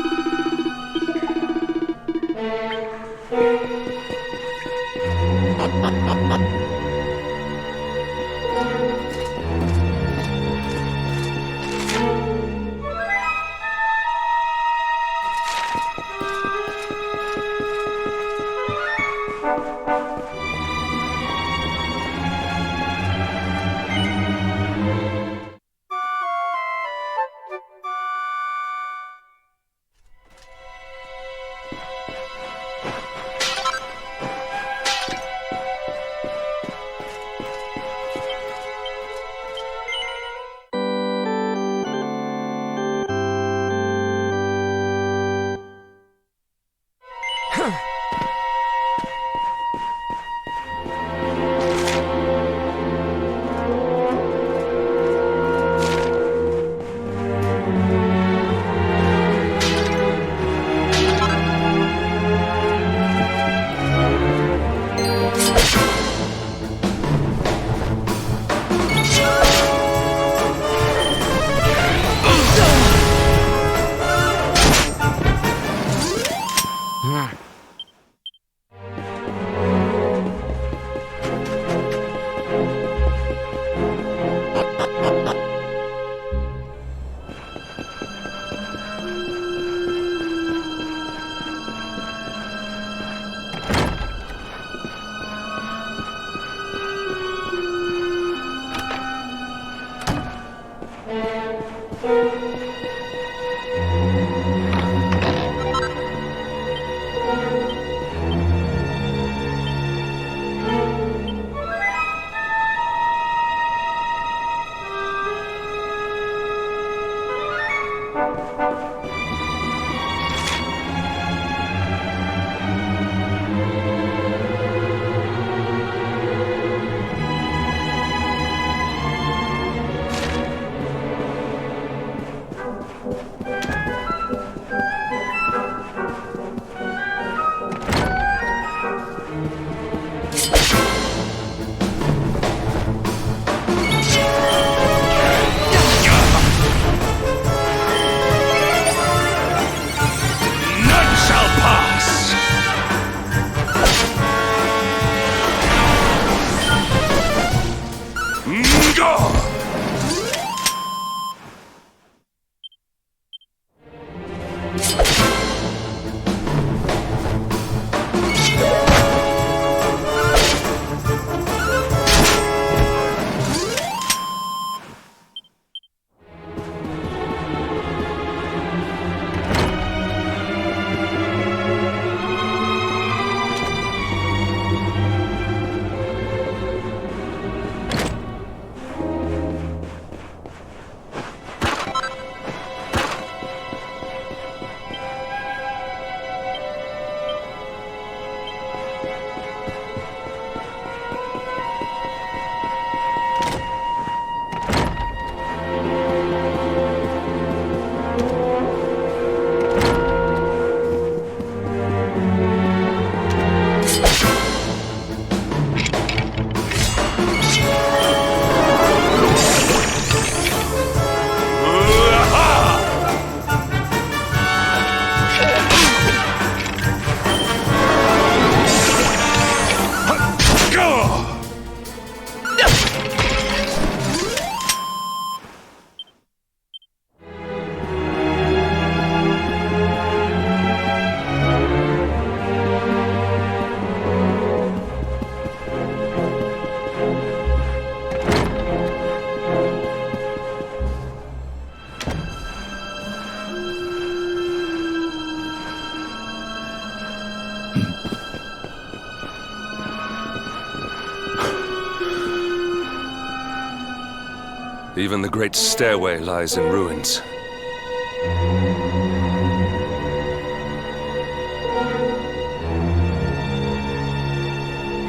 Even the great stairway lies in ruins.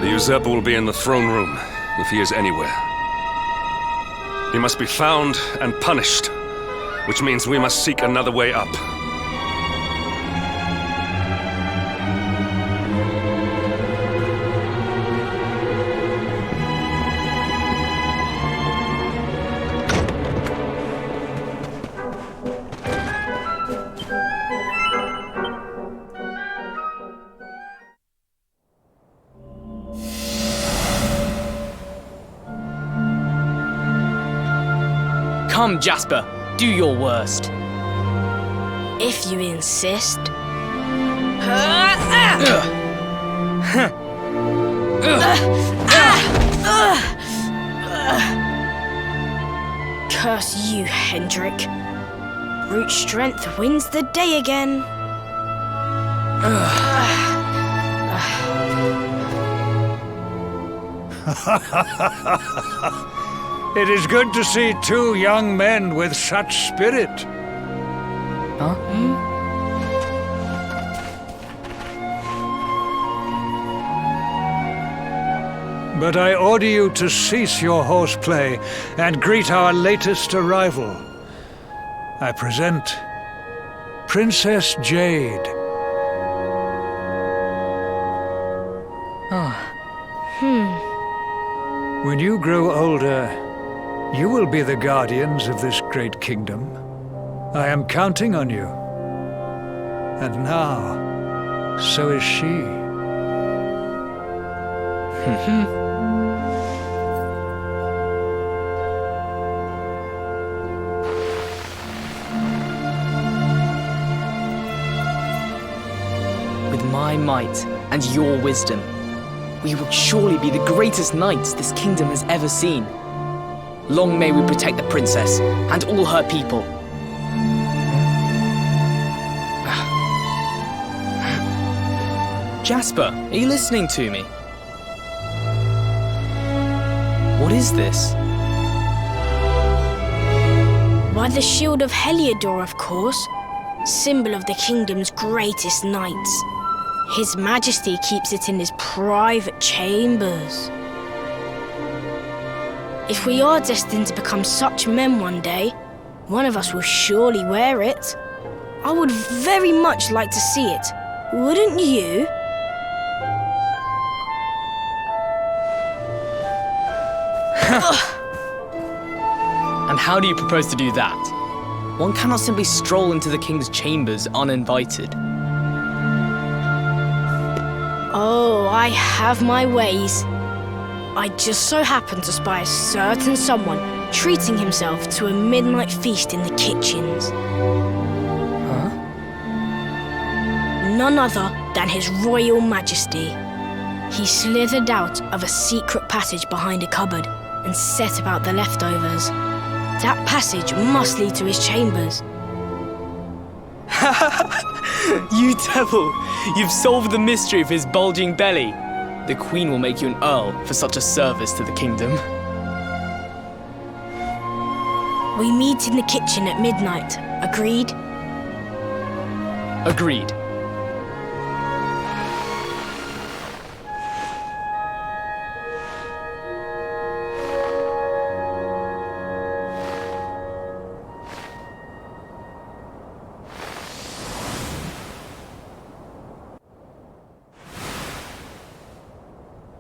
The usurper will be in the throne room, if he is anywhere. He must be found and punished, which means we must seek another way up. Come, Jasper, do your worst. If you insist. Curse you, Hendrik. Brute strength wins the day again. It is good to see two young men with such spirit. Huh? But I order you to cease your horseplay and greet our latest arrival. I present Princess Jade. When you grow older, you will be the guardians of this great kingdom. I am counting on you. And now, so is she. With my might and your wisdom, we will surely be the greatest knights this kingdom has ever seen. Long may we protect the princess and all her people. Jasper, are you listening to me? What is this? Why, the shield of Heliodor, of course. Symbol of the kingdom's greatest knights. His Majesty keeps it in his private chambers. If we are destined to become such men one day, one of us will surely wear it. I would very much like to see it. Wouldn't you? And how do you propose to do that? One cannot simply stroll into the king's chambers uninvited. Oh, I have my ways. I just so happened to spy a certain someone treating himself to a midnight feast in the kitchens. Huh? None other than His Royal Majesty. He slithered out of a secret passage behind a cupboard and set about the leftovers. That passage must lead to his chambers. You devil! You've solved the mystery of his bulging belly. The Queen will make you an Earl for such a service to the kingdom. We meet in the kitchen at midnight. Agreed? Agreed.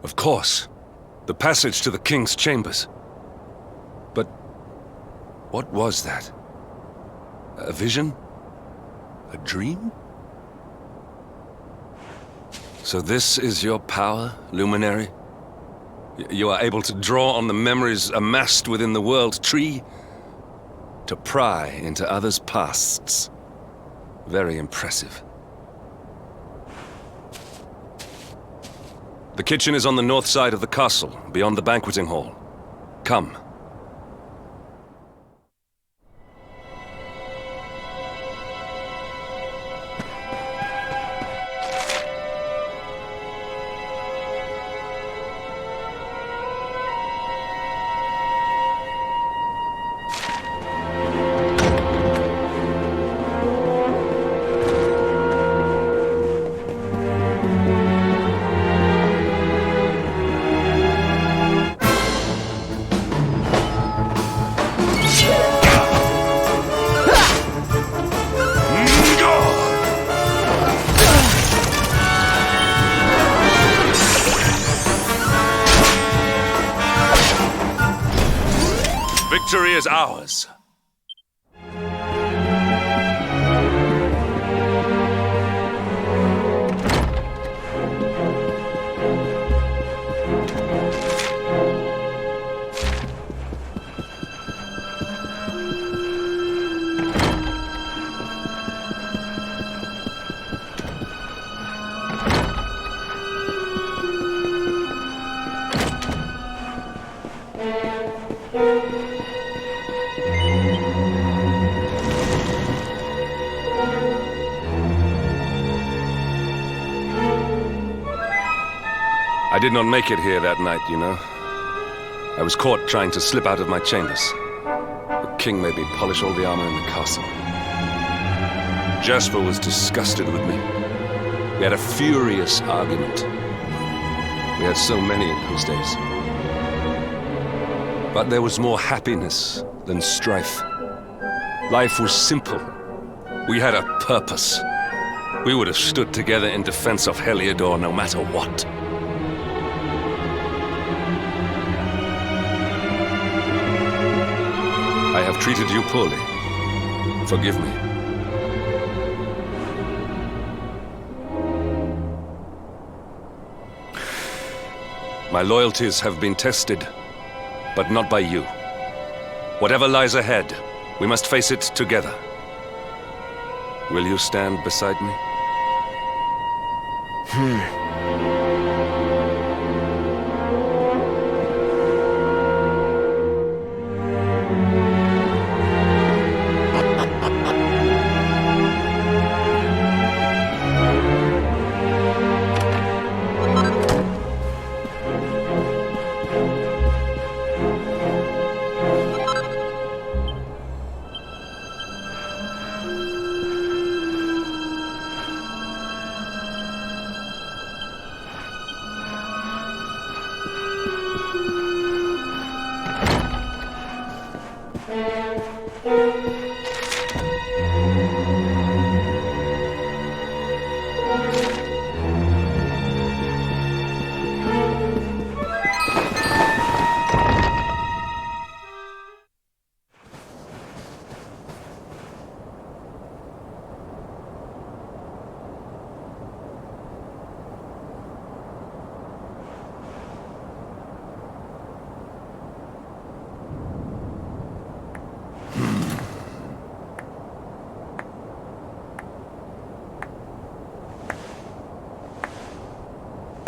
Of course. The passage to the king's chambers. But what was that? A vision? A dream? So this is your power, Luminary? You are able to draw on the memories amassed within the world tree to pry into others' pasts. Very impressive. The kitchen is on the north side of the castle, beyond the banqueting hall. Come. victory is ours. I did not make it here that night, you know. I was caught trying to slip out of my chambers. The king made me polish all the armor in the castle. Jasper was disgusted with me. We had a furious argument. We had so many in those days. But there was more happiness than strife. Life was simple. We had a purpose. We would have stood together in defense of Heliodor no matter what. I have treated you poorly. Forgive me. My loyalties have been tested, but not by you. Whatever lies ahead, we must face it together. Will you stand beside me?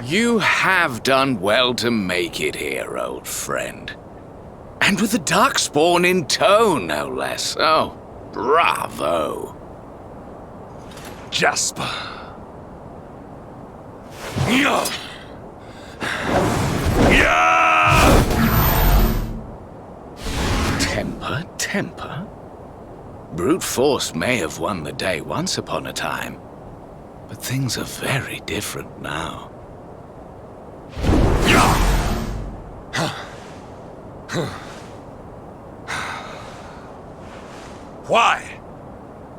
You have done well to make it here, old friend. And with the Darkspawn in tow, no less. Oh, bravo. Jasper. Temper, temper. Brute force may have won the day once upon a time, but things are very different now. Why?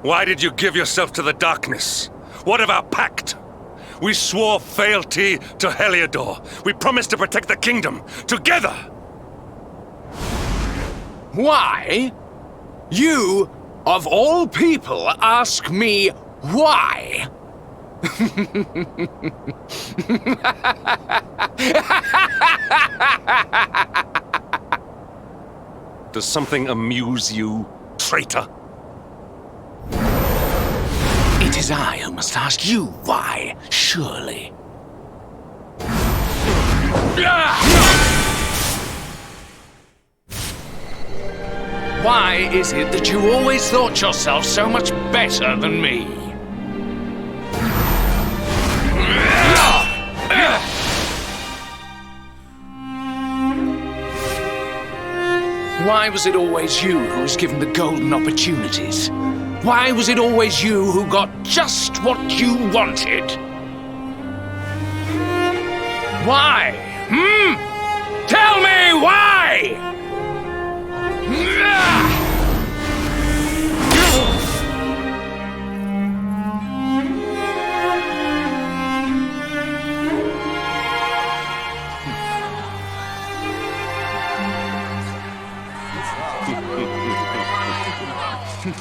Why did you give yourself to the darkness? What of our pact? We swore fealty to Heliodor. We promised to protect the kingdom, together! Why? You, of all people, ask me why? Does something amuse you, traitor? It is I who must ask you why, surely. Why is it that you always thought yourself so much better than me? Why was it always you who was given the golden opportunities? Why was it always you who got just what you wanted? Why? Tell me why! Well,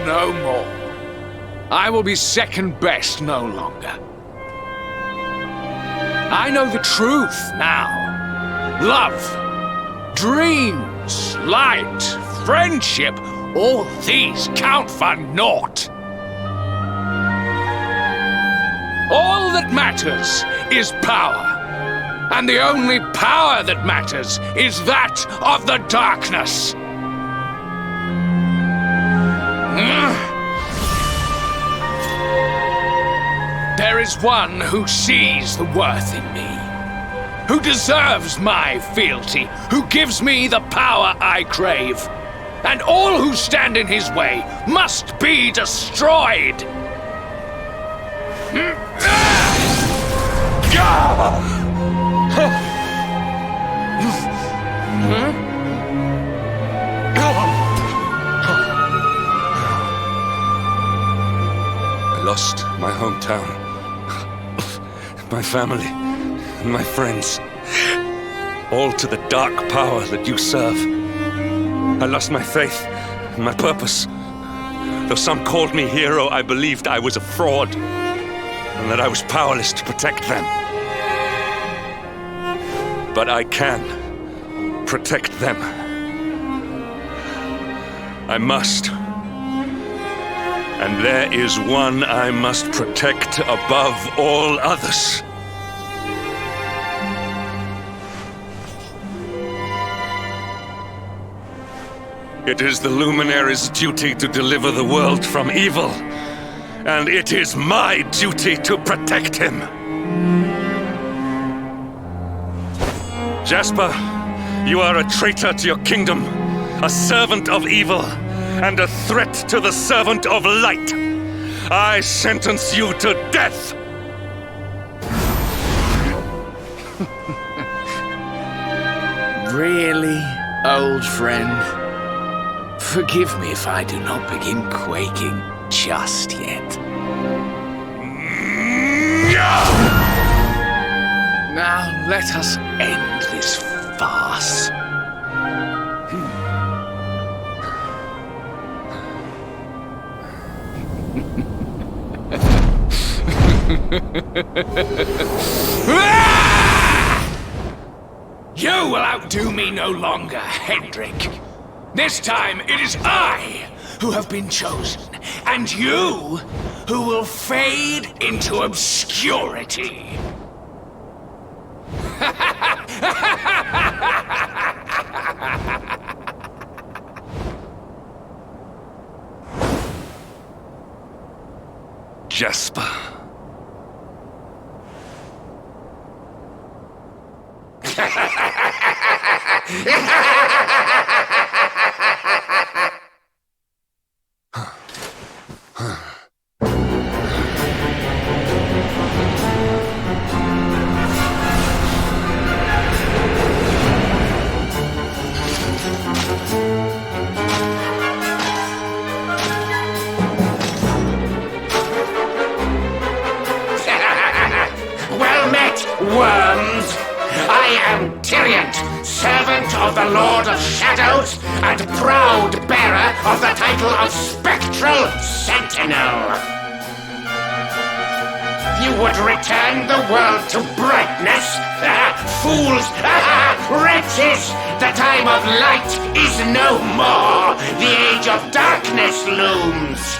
no more. I will be second best no longer. I know the truth now. Love, dreams, light, friendship, all these count for naught. All that matters is power. And the only power that matters is that of the darkness. There is one who sees the worth in me, who deserves my fealty, who gives me the power I crave. And all who stand in his way must be destroyed. I lost my hometown, my family, and my friends, all to the dark power that you serve. I lost my faith and my purpose. Though some called me hero, I believed I was a fraud, and that I was powerless to protect them. But I can protect them. I must. And there is one I must protect above all others. It is the Luminary's duty to deliver the world from evil, and it is my duty to protect him. Jasper, you are a traitor to your kingdom, a servant of evil, and a threat to the servant of light. I sentence you to death! Really, old friend? Forgive me if I do not begin quaking just yet. Now let us end this farce. You will outdo me no longer, Hendrik. This time it is I who have been chosen, and you who will fade into obscurity. Jasper. Well met, worms! I am Tyriant, servant of the Lord of Shadows, and proud bearer of the title of Spectral Sentinel. You would return the world to brightness? Fools! Wretches! The time of light is no more! The age of darkness looms!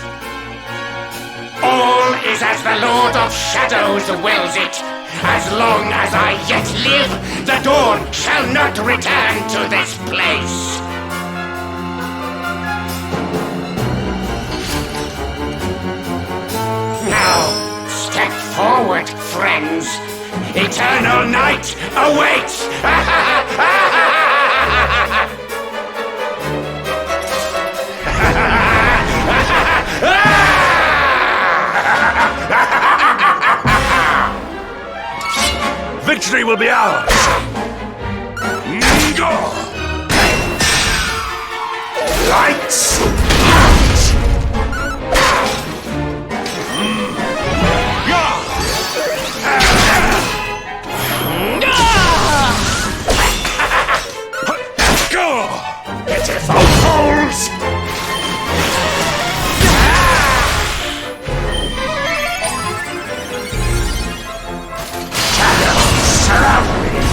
All is as the Lord of Shadows wills it. As long as I yet live, the dawn shall not return to this place. Now, step forward, friends. Eternal night awaits! Victory will be ours! Lights out! Pitiful fools! Shadows surround me!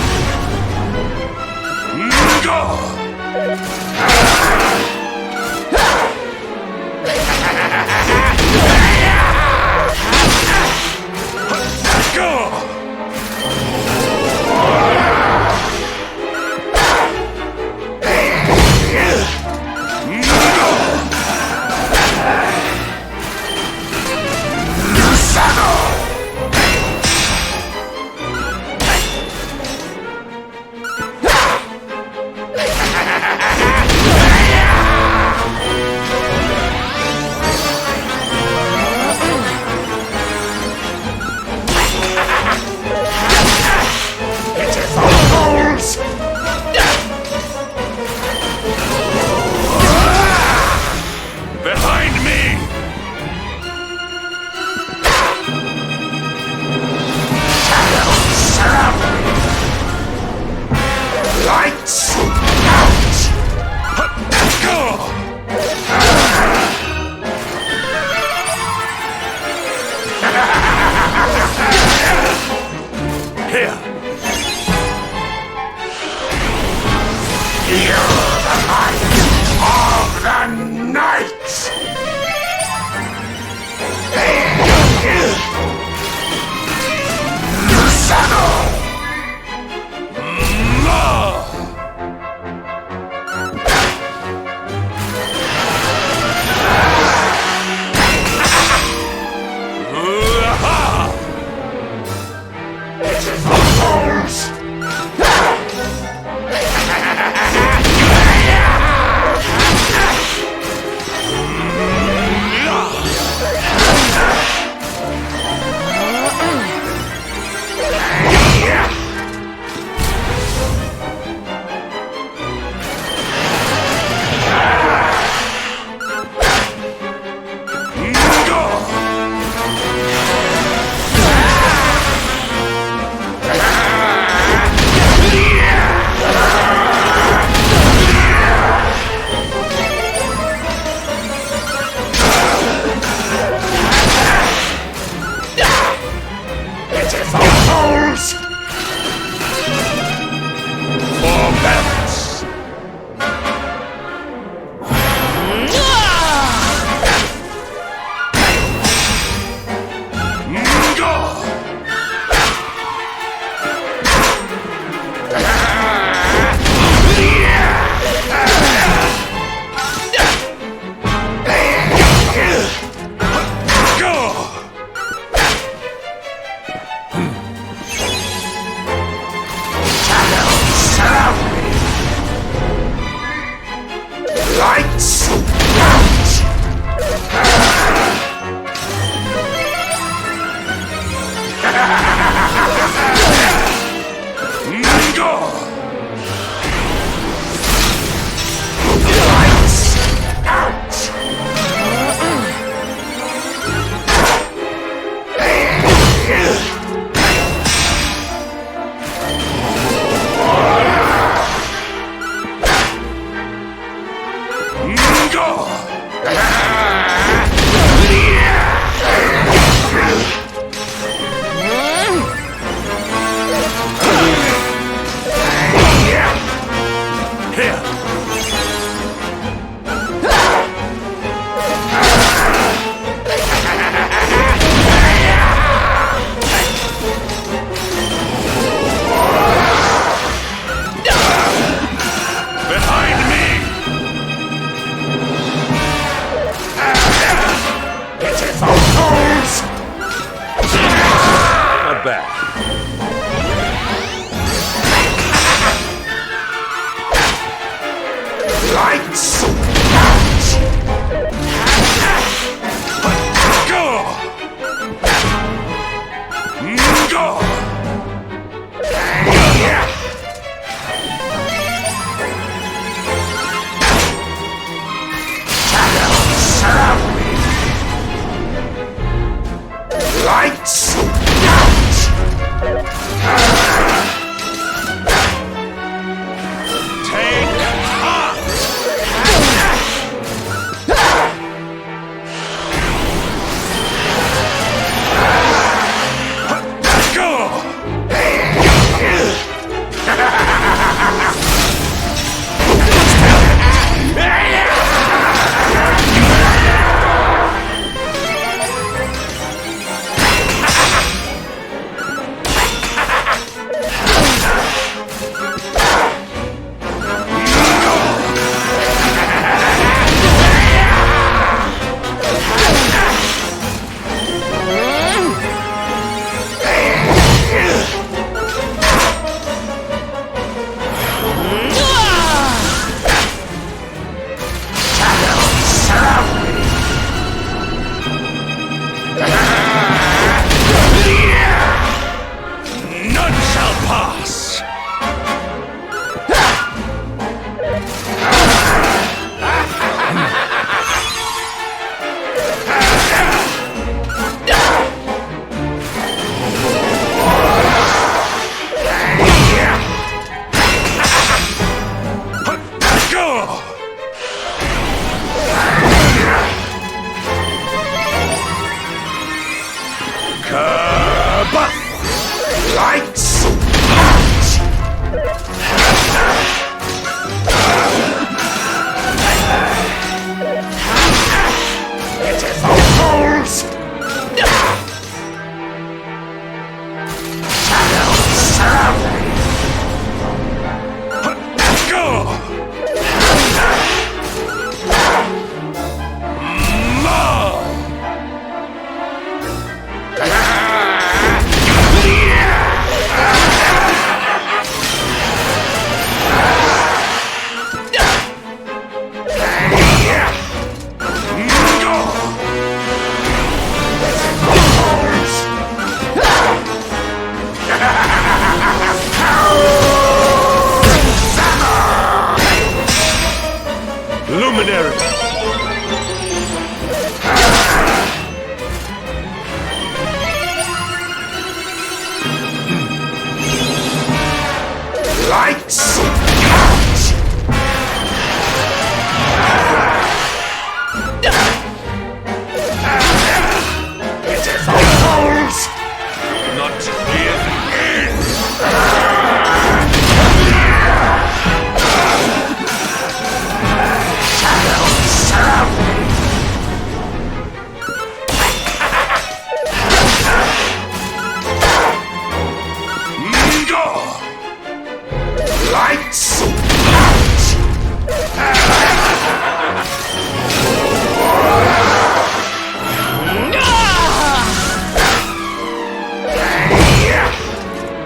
Lights! Out! Take heart! Luminary! Lights! Holes! Not here. Lights!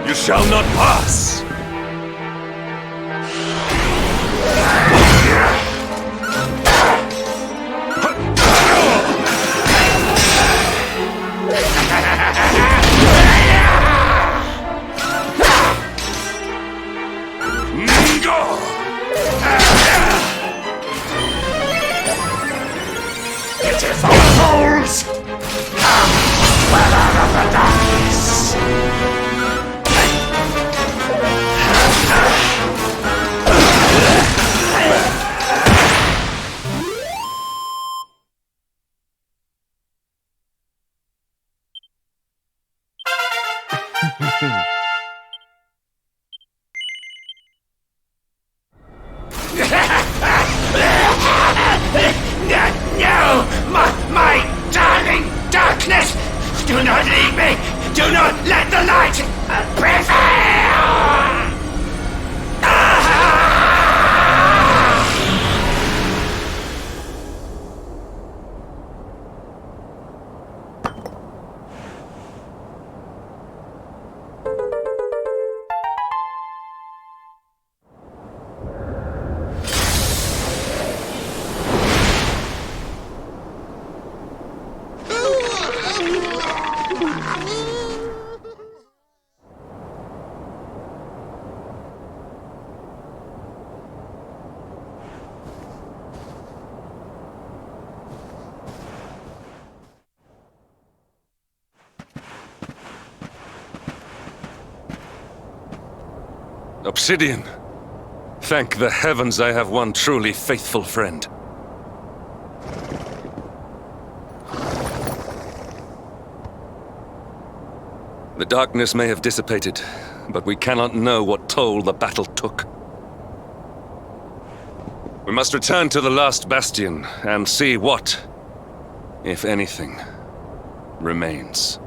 You shall not pass! Beautiful fools! Come, dweller of the darkness! No! My darling darkness! Do not leave me! Do not let the light prevail! Obsidian. Thank the heavens I have one truly faithful friend. The darkness may have dissipated, but we cannot know what toll the battle took. We must return to the last bastion and see what, if anything, remains.